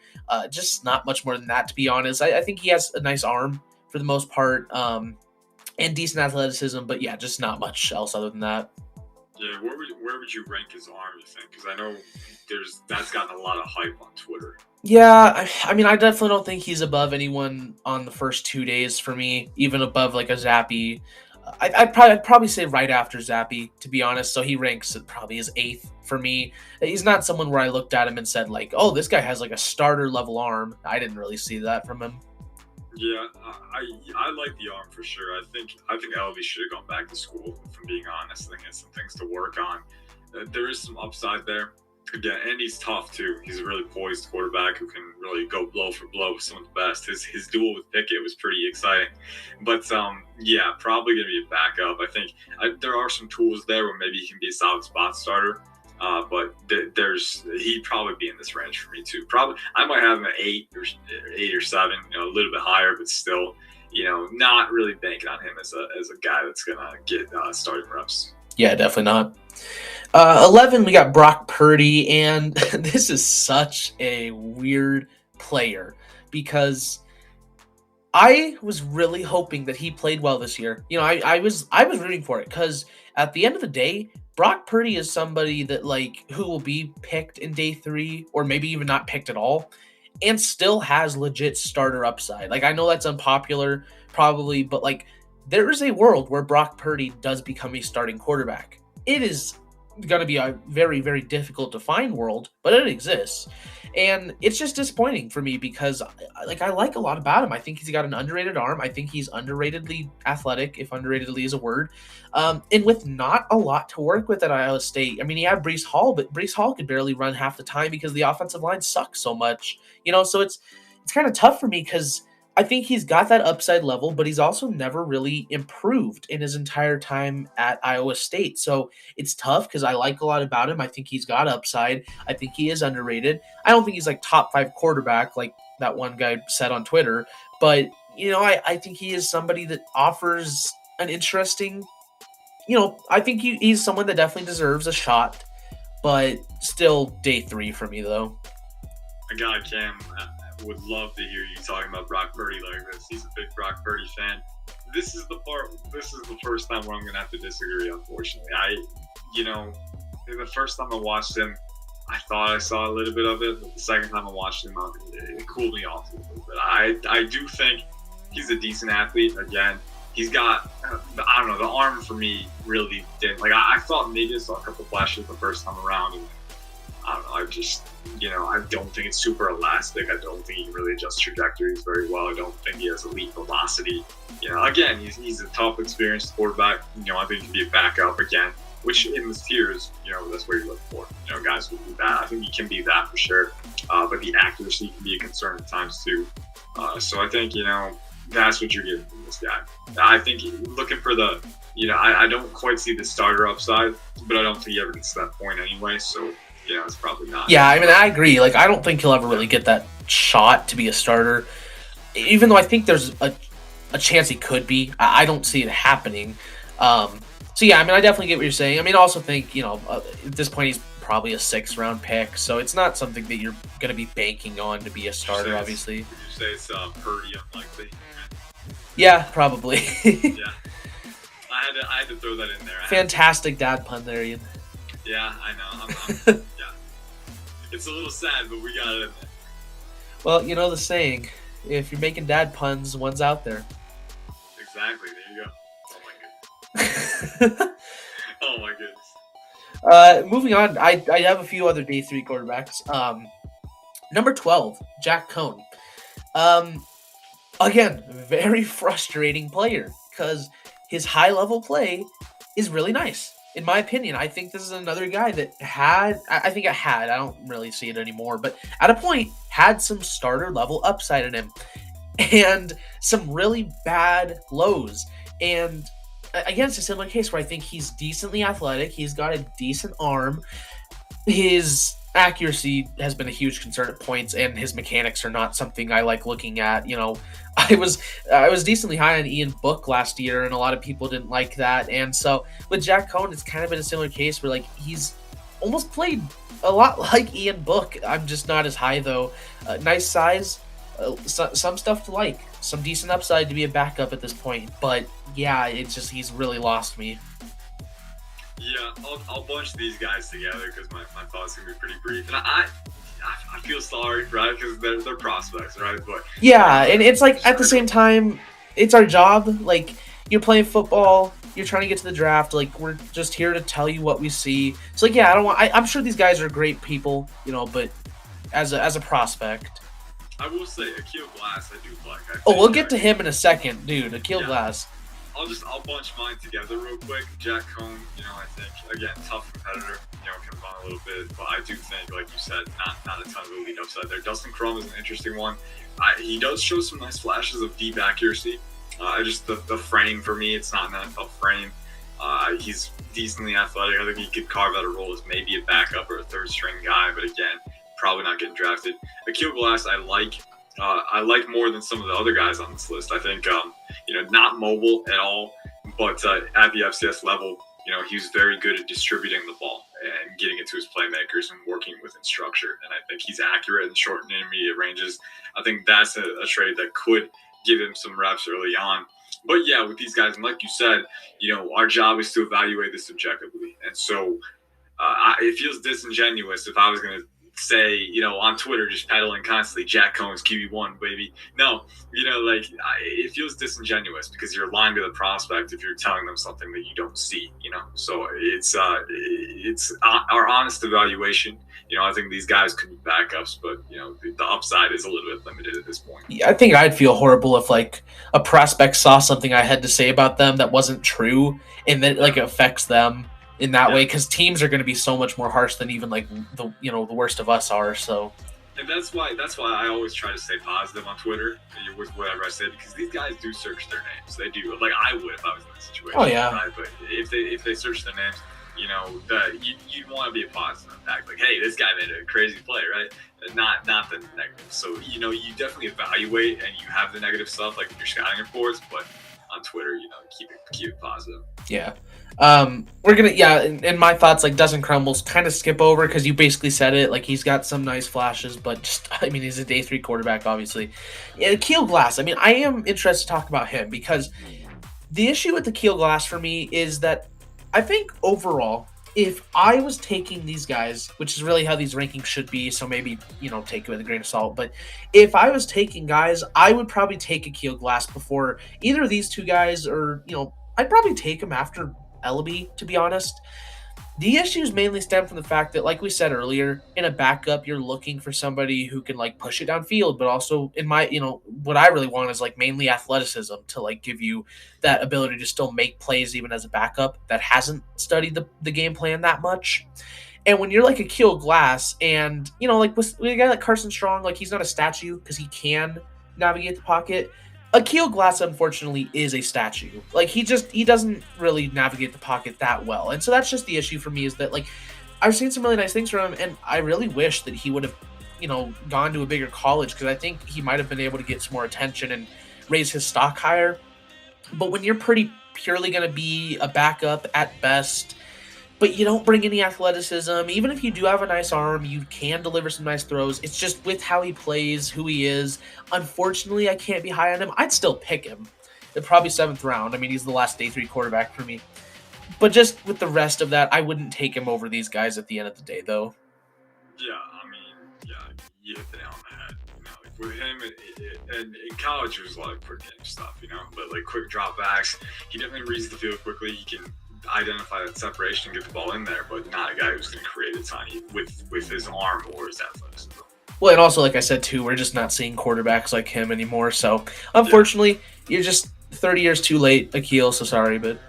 just not much more than that, to be honest. I think he has a nice arm for the most part. And decent athleticism, but yeah, just not much else other than that. Yeah, where would you rank his arm, you think? Because I know that's gotten a lot of hype on Twitter. Yeah, I mean, I definitely don't think he's above anyone on the first 2 days for me, even above like a Zappy. I'd probably say right after Zappy, to be honest. So he ranks probably as 8th for me. He's not someone where I looked at him and said like, oh, this guy has like a starter level arm. I didn't really see that from him. Yeah, I like the arm for sure. I think Elvie should have gone back to school. If I'm being honest, I think he has some things to work on. There is some upside there. Again, and he's tough too. He's a really poised quarterback who can really go blow for blow with some of the best. His duel with Pickett was pretty exciting. But yeah, probably gonna be a backup. I think there are some tools there where maybe he can be a solid spot starter. But he'd probably be in this range for me too. Probably I might have him at 8 or 7, a little bit higher, but still, not really banking on him as a guy that's gonna get starting reps. Yeah, definitely not. 11, we got Brock Purdy, and this is such a weird player because I was really hoping that he played well this year. I was rooting for it because at the end of the day, Brock Purdy is somebody that who will be picked in day 3 or maybe even not picked at all and still has legit starter upside. I know that's unpopular probably, but there is a world where Brock Purdy does become a starting quarterback. It is going to be a very, very difficult to find world, but it exists. And it's just disappointing for me because I like a lot about him. I think he's got an underrated arm. I think he's underratedly athletic, if underratedly is a word. And with not a lot to work with at Iowa State. I mean, he had Breece Hall, but Breece Hall could barely run half the time because the offensive line sucks so much. So it's kind of tough for me because I think he's got that upside level, but he's also never really improved in his entire time at Iowa State. So it's tough because I like a lot about him. I think he's got upside. I think he is underrated. I don't think he's top 5 quarterback like that one guy said on Twitter, but I think he is somebody that offers an interesting, I think he's someone that definitely deserves a shot, but still day 3 for me though. A guy Cam would love to hear you talking about Brock Purdy like this. He's a big Brock Purdy fan. This is the first time where I'm gonna have to disagree, unfortunately. The first time I watched him, I thought I saw a little bit of it, but the second time I watched him, it cooled me off a little bit. I do think he's a decent athlete. Again, he's got, I don't know, the arm for me really didn't. I thought maybe I saw a couple flashes the first time around, and I don't know, I don't think it's super elastic. I don't think he can really adjust trajectories very well. I don't think he has elite velocity. Again, he's a tough, experienced quarterback. I think he can be a backup again, which in the tiers, that's where you look for. Guys who do that. I think he can be that for sure. But the accuracy can be a concern at times too. So I think, that's what you're getting from this guy. I think looking for the, I don't quite see the starter upside, but I don't think he ever gets to that point anyway. So, it's probably not. Yeah, I mean, I agree. I don't think he'll ever really get that shot to be a starter, even though I think there's a chance he could be. I don't see it happening. So, yeah, I mean, I definitely get what you're saying. I mean, I also think, at this point, he's probably a 6th-round pick, so it's not something that you're going to be banking on to be a starter, obviously. Would you say it's pretty unlikely? Yeah, probably. Yeah, I had to throw that in there. Fantastic dad pun there, Ian. Yeah, I know. Yeah, it's a little sad, but we got it in there. Well, you know the saying, if you're making dad puns, one's out there. Exactly. There you go. Oh my goodness. Oh my goodness. Moving on, I have a few other day 3 quarterbacks. Number 12, Jack Cohn. Again, very frustrating player because his high level play is really nice. In my opinion, I think this is another guy that I think I don't really see it anymore, but at a point had some starter level upside in him and some really bad lows. And again, it's a similar case where I think he's decently athletic. He's got a decent arm. His accuracy has been a huge concern at points, and his mechanics are not something I like looking at. I was decently high on Ian Book last year, and a lot of people didn't like that. And so with Jack Cohn, it's kind of been a similar case where he's almost played a lot like Ian Book. I'm just not as high though. Nice size, some stuff to like, some decent upside to be a backup at this point. But yeah, it's just he's really lost me. Yeah, I'll bunch these guys together because my thoughts are gonna be pretty brief, and I feel sorry, right? Because they're prospects, right? But yeah, and it's at the same time, it's our job. You're playing football, you're trying to get to the draft. We're just here to tell you what we see. So yeah, I'm sure these guys are great people, but as a prospect. I will say Akil Glass, I do like. We'll get to him in a second, dude. Akil Glass. I'll bunch mine together real quick. Jack Cohn, I think again tough competitor, can run a little bit, but I do think, like you said, not a ton of elite upside there. Dustin Crum is an interesting one. He does show some nice flashes of deep accuracy. Just the frame for me, it's not an NFL frame. He's decently athletic. I think he could carve out a role as maybe a backup or a third string guy, but again, probably not getting drafted. Akil Glass, I like more than some of the other guys on this list. I think, not mobile at all, but at the FCS level, he was very good at distributing the ball and getting it to his playmakers and working within structure. And I think he's accurate in short and intermediate ranges. I think that's a trade that could give him some reps early on. But yeah, with these guys, and like you said, our job is to evaluate this objectively. And so it feels disingenuous if I was going to say, on Twitter, just peddling constantly, Jack Cohn's QB1, baby. No, it feels disingenuous because you're lying to the prospect if you're telling them something that you don't see, So it's our honest evaluation. I think these guys could be backups, but, the upside is a little bit limited at this point. Yeah, I think I'd feel horrible if, a prospect saw something I had to say about them that wasn't true and that, affects them in that way, because teams are going to be so much more harsh than even the worst of us are. So, and that's why I always try to stay positive on Twitter with whatever I say, because these guys do search their names. They do. I would if I was in that situation. Oh yeah. Right? But if they search their names, you'd want to be a positive impact. Hey, this guy made a crazy play, right? Not the negative. So you definitely evaluate and you have the negative stuff in your scouting reports, but on Twitter, keep it positive. Yeah. We're gonna in my thoughts, Dustin Crumbles kind of skip over because you basically said it. He's got some nice flashes, but he's a day 3 quarterback, obviously. Yeah, Akil Glass, I am interested to talk about him because the issue with Akil Glass for me is that I think overall, if I was taking these guys, which is really how these rankings should be, so maybe, take it with a grain of salt, but if I was taking guys, I would probably take Akil Glass before either of these two guys, or, I'd probably take him after Ellaby, to be honest. The issues mainly stem from the fact that, like we said earlier, in a backup, you're looking for somebody who can push it downfield, but also in my, what I really want is mainly athleticism to give you that ability to still make plays even as a backup that hasn't studied the game plan that much. And when you're Akil Glass and, with a guy like Carson Strong, he's not a statue because he can navigate the pocket. Akil Glass, unfortunately, is a statue. He doesn't really navigate the pocket that well. And so that's just the issue for me, is that, I've seen some really nice things from him, and I really wish that he would have, gone to a bigger college, because I think he might have been able to get some more attention and raise his stock higher. But when you're pretty purely going to be a backup at best, but you don't bring any athleticism. Even if you do have a nice arm, you can deliver some nice throws. It's just with how he plays, who he is. Unfortunately, I can't be high on him. I'd still pick him. Probably seventh round. I mean, he's the last day three quarterback for me. But just with the rest of that, I wouldn't take him over these guys at the end of the day, though. Yeah, I mean, yeah, you hit the nail on the head. Like with him, and in college, it was a lot of quick game stuff, but like quick dropbacks. He definitely reads the field quickly. He can identify that separation and get the ball in there, but not a guy who's going to create a ton with his arm or his athleticism. Well, and also, like I said, too, we're just not seeing quarterbacks like him anymore. So, unfortunately, you're just 30 years too late, Akil. So sorry, but.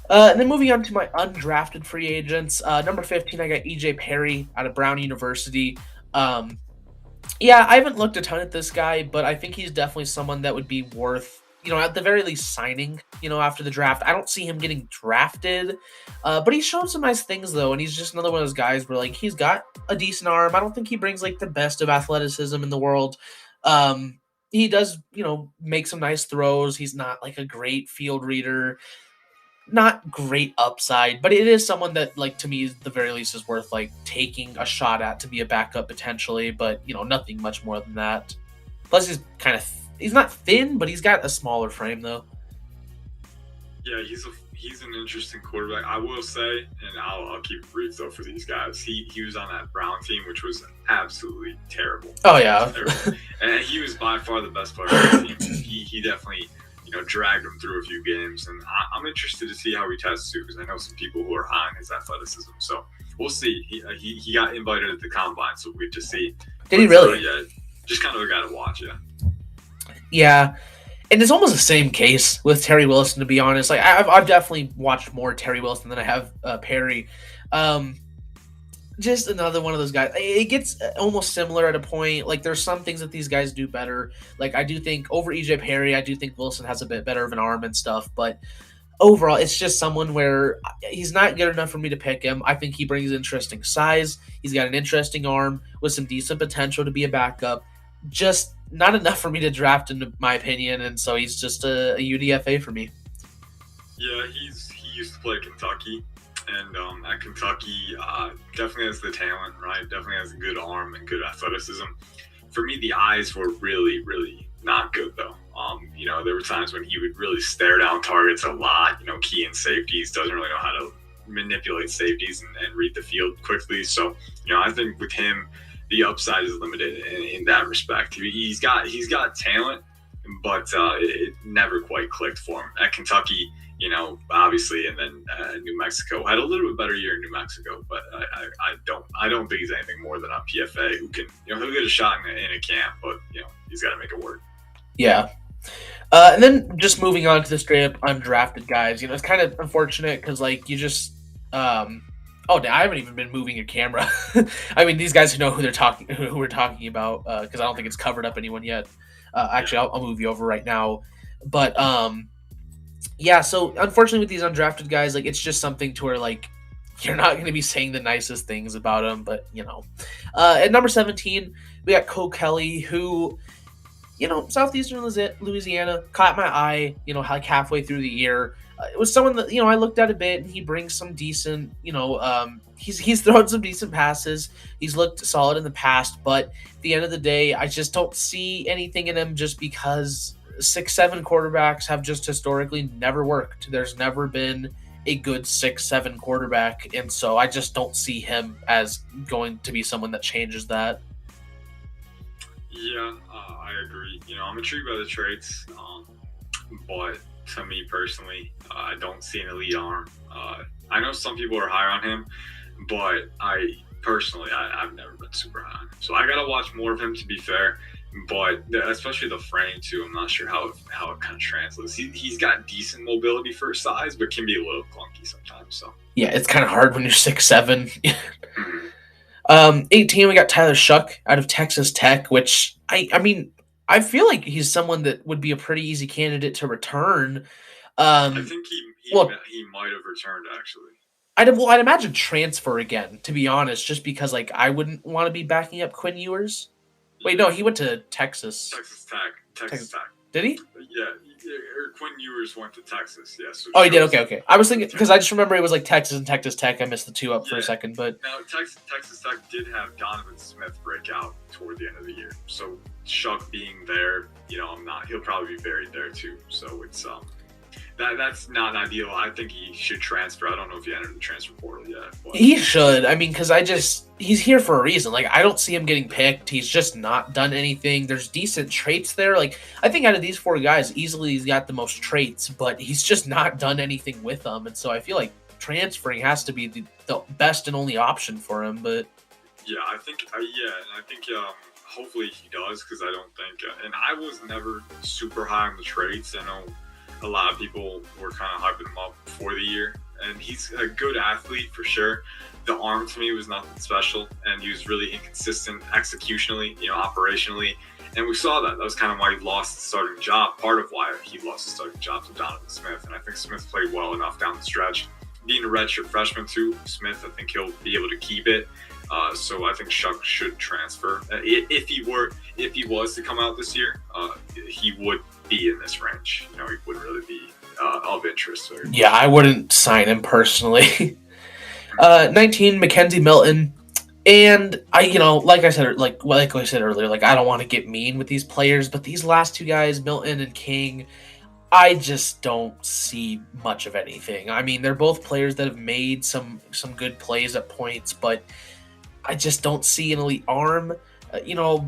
And then moving on to my undrafted free agents. Number 15, I got EJ Perry out of Brown University. Yeah, I haven't looked a ton at this guy, but I think he's definitely someone that would be worth, at the very least signing, after the draft. I don't see him getting drafted, but he's shown some nice things, though, and he's just another one of those guys where, like, he's got a decent arm. I don't think he brings, like, the best of athleticism in the world. He does, make some nice throws. He's not, like, a great field reader. Not great upside, but it is someone that, like, to me, the very least is worth, like, taking a shot at to be a backup potentially, but, nothing much more than that. Plus, he's not thin, but he's got a smaller frame, though. Yeah, he's an interesting quarterback. I will say, and I'll keep it brief though for these guys. He was on that Brown team, which was absolutely terrible. Oh yeah, terrible. And he was by far the best player on the team. He definitely dragged him through a few games, and I'm interested to see how he tests too, because I know some people who are high on his athleticism. So we'll see. He got invited at the combine, so we just see. Did he really? Yeah, just kind of a guy to watch. Yeah. Yeah. And it's almost the same case with Terry Wilson, to be honest. Like I've definitely watched more Terry Wilson than I have Perry. Just another one of those guys. It gets almost similar at a point. Like there's some things that these guys do better. Like I do think over EJ Perry, I do think Wilson has a bit better of an arm and stuff. But overall, it's just someone where he's not good enough for me to pick him. I think he brings interesting size. He's got an interesting arm with some decent potential to be a backup. Just not enough for me to draft, in my opinion, and so he's just a UDFA for me. Yeah, he used to play Kentucky, and at Kentucky, definitely has the talent, right? Definitely has a good arm and good athleticism. For me, the eyes were really, really not good though. There were times when he would really stare down targets a lot. Key in safeties, doesn't really know how to manipulate safeties and read the field quickly. So, I think with him, the upside is limited in that respect. He's got talent, but it never quite clicked for him at Kentucky. Obviously, and then New Mexico had a little bit better year in New Mexico, but I don't think he's anything more than a PFA who can he'll get a shot in a camp, but he's got to make it work. Yeah. And then just moving on to the straight up undrafted guys, it's kind of unfortunate because like you just oh, I haven't even been moving your camera. I mean, these guys who know who we're talking about, because I don't think it's covered up anyone yet. Actually, I'll move you over right now. But yeah. So unfortunately, with these undrafted guys, like it's just something to where like you're not going to be saying the nicest things about them. But at number 17, we got Cole Kelly, who Southeastern Louisiana caught my eye. Like halfway through the year. It was someone that I looked at a bit, and he brings some decent. He's thrown some decent passes. He's looked solid in the past, but at the end of the day, I just don't see anything in him. Just because 6'7" quarterbacks have just historically never worked. There's never been a good 6'7" quarterback, and so I just don't see him as going to be someone that changes that. Yeah, I agree. I'm intrigued by the traits, but to me personally, I don't see an elite arm. I know some people are higher on him, but I've never been super high on him. So I gotta watch more of him, to be fair. But especially the frame too, I'm not sure how it kind of translates. He's got decent mobility for his size, but can be a little clunky sometimes. So yeah, it's kind of hard when you're 6'7". 18, we got Tyler Shuck out of Texas Tech, which I mean, I feel like he's someone that would be a pretty easy candidate to return. I think he might have returned actually. I'd imagine transfer again, to be honest, just because like I wouldn't want to be backing up Quinn Ewers. Wait, no, he went to Texas. Texas Tech. Did he? Yeah, or Quinn Ewers went to Texas. Yeah, so Oh, he did. Okay, Stroh's okay. I was thinking with because I just remember it was like Texas and Texas Tech. I missed the two up for a yeah. second, but Now Texas Tech did have Donovan Smith break out toward the end of the year, so Shuck being there, I'm not. He'll probably be buried there too. So it's that's not ideal. I think he should transfer. I don't know if he entered the transfer portal yet. But he should. I mean, because he's here for a reason. Like, I don't see him getting picked. He's just not done anything. There's decent traits there. Like, I think out of these four guys, easily he's got the most traits, but he's just not done anything with them. And so I feel like transferring has to be the best and only option for him. But yeah, I think and I think hopefully he does because I don't think. And I was never super high on the traits. I know a lot of people were kind of hyping him up before the year, and he's a good athlete for sure. The arm to me was nothing special, and he was really inconsistent executionally, operationally, and we saw that. That was kind of why he lost the starting job. Part of why he lost the starting job to Donovan Smith, and I think Smith played well enough down the stretch. Being a redshirt freshman too, Smith, I think he'll be able to keep it. So I think Shuck should transfer. If he was to come out this year, he would be in this range. He would really be of interest. Yeah, I wouldn't sign him personally. 19, Mackenzie Milton. And like I said earlier, like I don't want to get mean with these players, but these last two guys, Milton and King, I just don't see much of anything. I mean, they're both players that have made some good plays at points, but I just don't see an elite arm.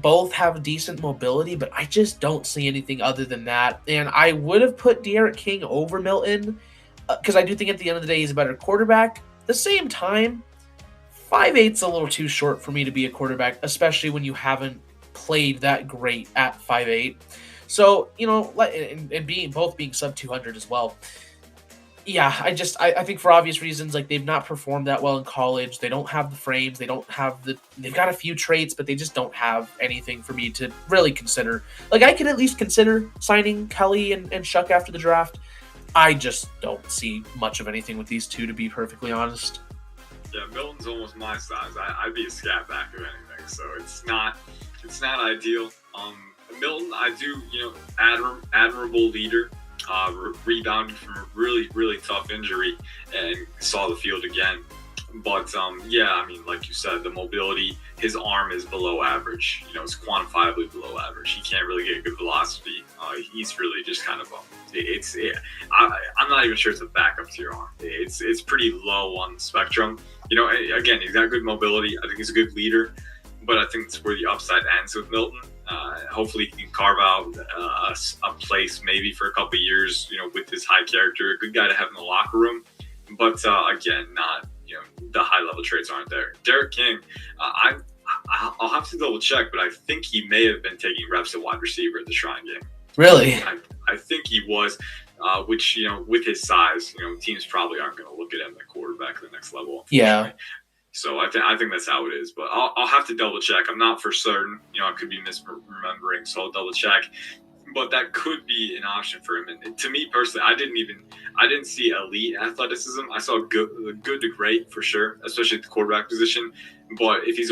Both have decent mobility, but I just don't see anything other than that. And I would have put De'Aaron King over Milton because I do think at the end of the day he's a better quarterback. At the same time, 5'8's a little too short for me to be a quarterback, especially when you haven't played that great at 5'8. So, and being sub 200 as well. Yeah, I think for obvious reasons, like they've not performed that well in college. They don't have the frames. They've got a few traits, but they just don't have anything for me to really consider. Like I could at least consider signing Kelly and Shuck after the draft. I just don't see much of anything with these two, to be perfectly honest. Yeah, Milton's almost my size. I'd be a scat back if anything, so it's not ideal. Milton, I do, admirable leader. Rebounded from a really, really tough injury and saw the field again. But, I mean, like you said, the mobility, his arm is below average. It's quantifiably below average. He can't really get good velocity. He's really just kind of I'm not even sure it's a backup to your arm. It's pretty low on the spectrum. Again, he's got good mobility. I think he's a good leader. But I think it's where the upside ends with Milton. Hopefully he can carve out a place maybe for a couple of years, with his high character, a good guy to have in the locker room. But again, not, the high level traits aren't there. Derek King, I'll have to double check, but I think he may have been taking reps at wide receiver at the Shrine game. Really? I think he was, which, with his size, teams probably aren't going to look at him at quarterback at the next level. Yeah. So I think that's how it is, but I'll have to double check. I'm not for certain. I could be misremembering, so I'll double check. But that could be an option for him. And to me personally, I didn't see elite athleticism. I saw good to great for sure, especially at the quarterback position. But if he's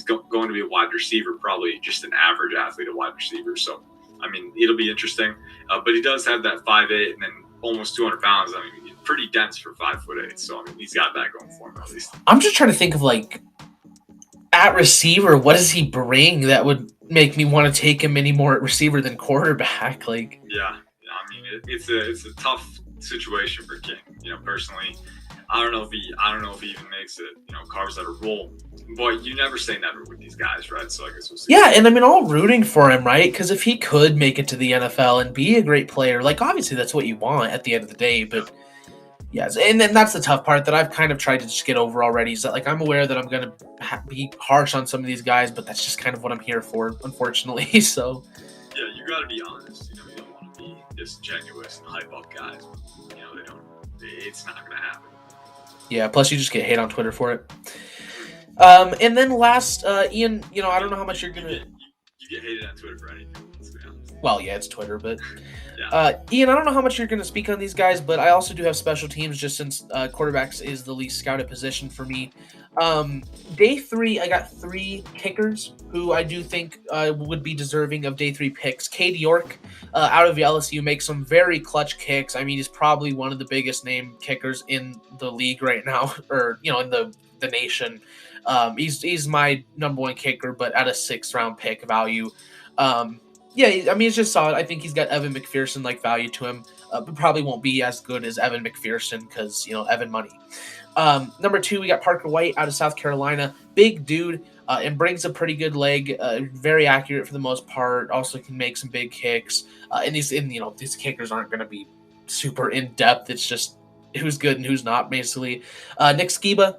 going to be a wide receiver, probably just an average athlete, a wide receiver. So I mean, it'll be interesting. But he does have that 5'8" and then almost 200 pounds. I mean, pretty dense for 5'8". So I mean, he's got that going for him at least. I'm just trying to think of like at receiver, what does he bring that would make me want to take him any more at receiver than quarterback? Like, yeah. I mean, it's a tough situation for King. Personally, I don't know if he even makes it. Carves out a role. But you never say never with these guys, right? So I guess we'll see. Yeah, and I mean, all rooting for him, right? Because if he could make it to the NFL and be a great player, like obviously that's what you want at the end of the day, but. Yes, and then that's the tough part that I've kind of tried to just get over already is that, like, I'm aware that I'm going to be harsh on some of these guys, but that's just kind of what I'm here for, unfortunately, so. Yeah, you got to be honest. You don't want to be disingenuous and hype up guys. It's not going to happen. Yeah, plus you just get hate on Twitter for it. And then last, Ian, I don't know how much you're going to. You get hated on Twitter for anything, let's be honest. Well, yeah, it's Twitter, but. Yeah. Ian, I don't know how much you're going to speak on these guys, but I also do have special teams just since quarterbacks is the least scouted position for me. Day three, I got three kickers who I do think would be deserving of day three picks. Cade York, out of LSU, makes some very clutch kicks. I mean, he's probably one of the biggest name kickers in the league right now, or in the nation. He's my number one kicker, but at a 6th round pick value. Yeah, I mean, it's just solid. I think he's got Evan McPherson like value to him, but probably won't be as good as Evan McPherson because Evan money. Number two, we got Parker White out of South Carolina. Big dude, and brings a pretty good leg. Very accurate for the most part. Also can make some big kicks. And these kickers aren't going to be super in depth. It's just who's good and who's not, basically. Nick Skiba,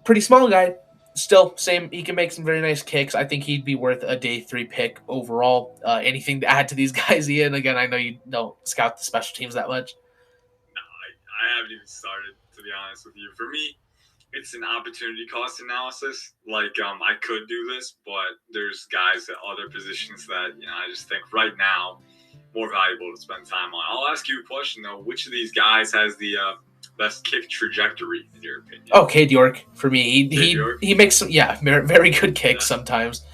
pretty small guy. Still, same. He can make some very nice kicks. I think he'd be worth a day three pick overall. Anything to add to these guys, Ian? Again, I know you don't scout the special teams that much. No, I haven't even started, to be honest with you. For me, it's an opportunity cost analysis. Like, I could do this, but there's guys at other positions that I just think right now more valuable to spend time on. I'll ask you a question though: which of these guys has the best kick trajectory in your opinion? Oh, Cade York for me. York? He makes some very good kicks sometimes.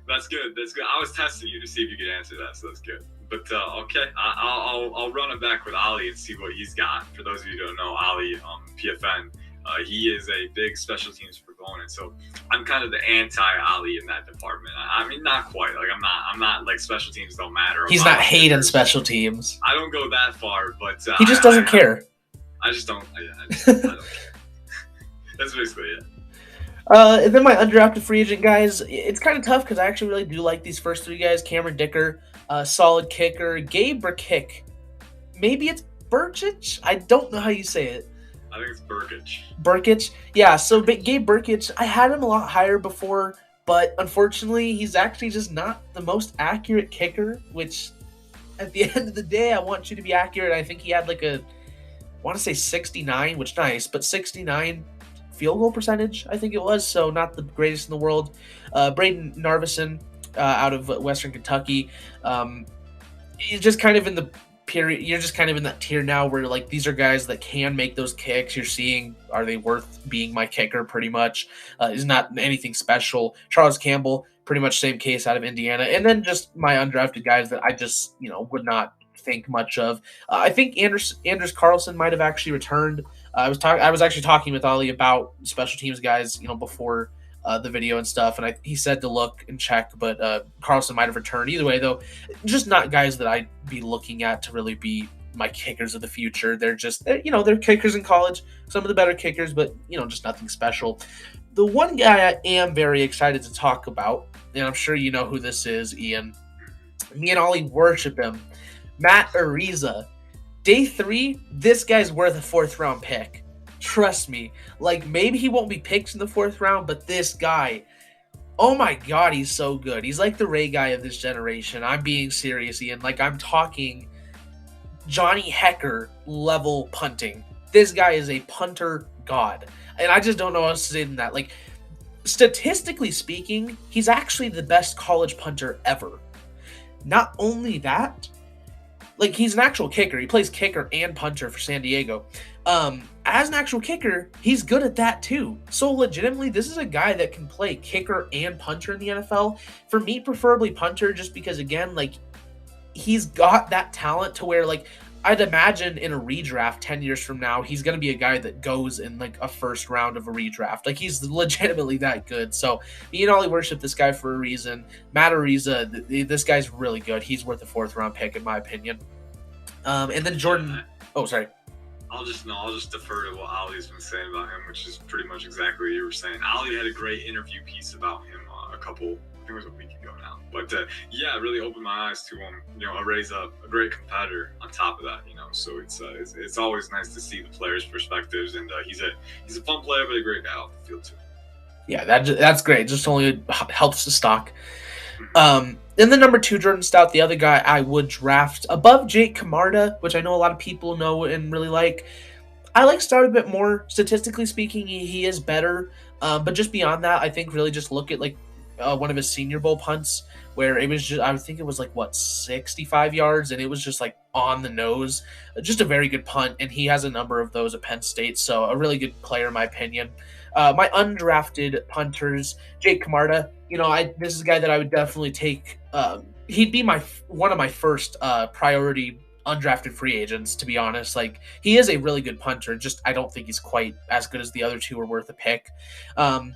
That's good. That's good. I was testing you to see if you could answer that, so that's good. But okay, I'll run it back with Ali and see what he's got. For those of you who don't know, Ali, PFN, he is a big special teams proponent. So I'm kind of the anti-Ali in that department. I mean, not quite. Like I'm not like special teams don't matter. He's not hating special teams. I don't go that far, but he just doesn't care. I just don't. I don't care. That's basically it. And then my undrafted free agent guys, it's kind of tough because I actually really do like these first three guys. Cameron Dicker, solid kicker. Gabe Burkick, maybe it's Burkic? I don't know how you say it. I think it's Burkic. Burkic? Yeah, so Gabe Burkic, I had him a lot higher before, but unfortunately, he's actually just not the most accurate kicker, which at the end of the day, I want you to be accurate. I think he had I want to say 69, which nice, but 69 field goal percentage, I think it was, so not the greatest in the world. Braden Narvison out of Western Kentucky. He's just kind of in the period. You're just kind of in that tier now where these are guys that can make those kicks. You're seeing, are they worth being my kicker? Pretty much is not anything special. Charles Campbell, pretty much same case out of Indiana, and then just my undrafted guys that I just would not think much of. I think Anders Carlson might have actually returned. I was actually talking with Ollie about special teams guys, before the video and stuff, and he said to look and check, but Carlson might have returned. Either way, though, just not guys that I'd be looking at to really be my kickers of the future. They're kickers in college, some of the better kickers, but just nothing special. The one guy I am very excited to talk about, and I'm sure you know who this is, Ian. Me and Ollie worship him. Matt Ariza. Day three, this guy's worth a 4th-round pick. Trust me. Maybe he won't be picked in the 4th round, but this guy, oh my God, he's so good. He's like the Ray guy of this generation. I'm being serious, Ian. I'm talking Johnny Hecker level punting. This guy is a punter god. And I just don't know how to say than that. Statistically speaking, he's actually the best college punter ever. Not only that, he's an actual kicker. He plays kicker and punter for San Diego. As an actual kicker, he's good at that too. So legitimately, this is a guy that can play kicker and punter in the NFL. For me, preferably punter, just because again, he's got that talent to where I'd imagine in a redraft 10 years from now, he's going to be a guy that goes in a 1st round of a redraft. He's legitimately that good. So me and Ollie worship this guy for a reason. Matt Ariza, this guy's really good. He's worth a 4th-round pick in my opinion. And then Jordan. Oh, sorry. I'll just defer to what Ollie's been saying about him, which is pretty much exactly what you were saying. Ollie had a great interview piece about him I think it was a week ago now. But yeah, it really opened my eyes to him. Raise up a great competitor on top of that. So it's always nice to see the players' perspectives, and he's a fun player, but a great guy off the field too. Yeah, that's great. Just only helps the stock. Then the number 2, Jordan Stout, the other guy I would draft above Jake Camarda, which I know a lot of people know and really like. I like Stout a bit more. Statistically speaking, he is better. But just beyond that, I think really just look at one of his Senior Bowl punts where it was just, I think it was 65 yards, and it was just on the nose. Just a very good punt, and he has a number of those at Penn State, so a really good player in my opinion. My undrafted punters, Jake Camarda. This is a guy that I would definitely take. He'd be one of my first priority undrafted free agents, to be honest. Like, he is a really good punter. Just I don't think he's quite as good as the other two are worth a pick. Um,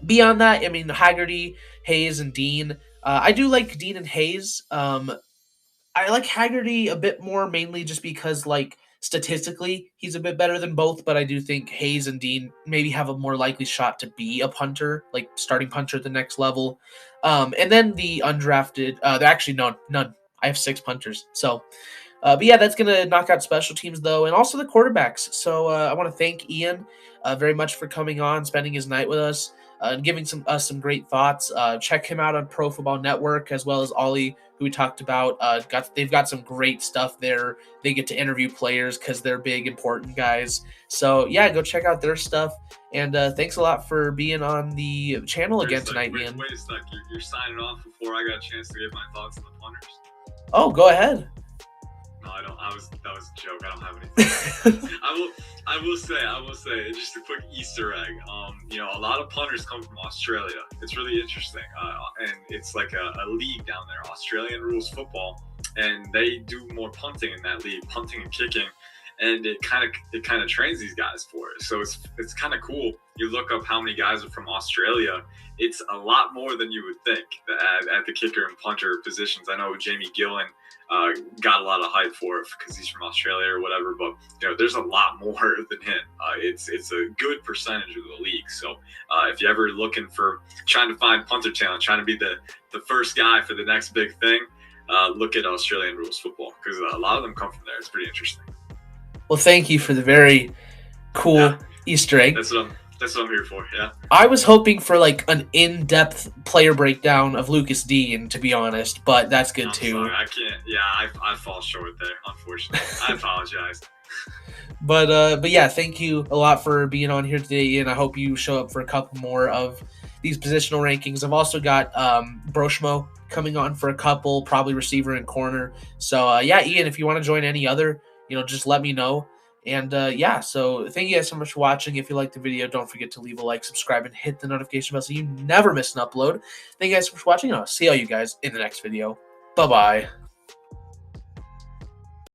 Beyond that, I mean, Haggerty, Hayes, and Dean. I do like Dean and Hayes. I like Haggerty a bit more, mainly just because, like, statistically, he's a bit better than both. But I do think Hayes and Dean maybe have a more likely shot to be a punter, like starting punter at the next level. And then the undrafted, actually, no, none. I have 6 punters. So, but yeah, that's going to knock out special teams, though, and also the quarterbacks. So I want to thank Ian very much for coming on, spending his night with us, and giving us some great thoughts. Check him out on Pro Football Network, as well as Ollie, who we talked about. They've got some great stuff there. They get to interview players because they're big, important guys. So yeah, go check out their stuff. And thanks a lot for being on the channel again tonight, Ian. Wait a sec. You're signing off before I got a chance to give my thoughts on the punters. Oh, go ahead. No, I don't. That was a joke. I don't have anything. I will say, just a quick Easter egg. A lot of punters come from Australia. It's really interesting, and it's like a league down there, Australian rules football, and they do more punting in that league, punting and kicking, and it kind of trains these guys for it. So it's kind of cool. You look up how many guys are from Australia. It's a lot more than you would think at the kicker and punter positions. I know Jamie Gillen got a lot of hype for it because he's from Australia or whatever, but there's a lot more than him. It's a good percentage of the league. So if you're ever looking for trying to find punter talent, trying to be the first guy for the next big thing, look at Australian rules football because a lot of them come from there. It's pretty interesting. Well, thank you for the very cool Easter egg. That's what I'm here for. Yeah. I was hoping for like an in-depth player breakdown of Lucas Dean, to be honest, but that's good too. Sorry, I can't. Yeah, I fall short there, unfortunately. I apologize. But yeah, thank you a lot for being on here today, Ian. I hope you show up for a couple more of these positional rankings. I've also got Broshmo coming on for a couple, probably receiver and corner. So yeah, Ian, if you want to join any other, just let me know. And yeah, so thank you guys so much for watching. If you liked the video, don't forget to leave a like, subscribe, and hit the notification bell so you never miss an upload. Thank you guys so much for watching, and I'll see all you guys in the next video. Bye-bye.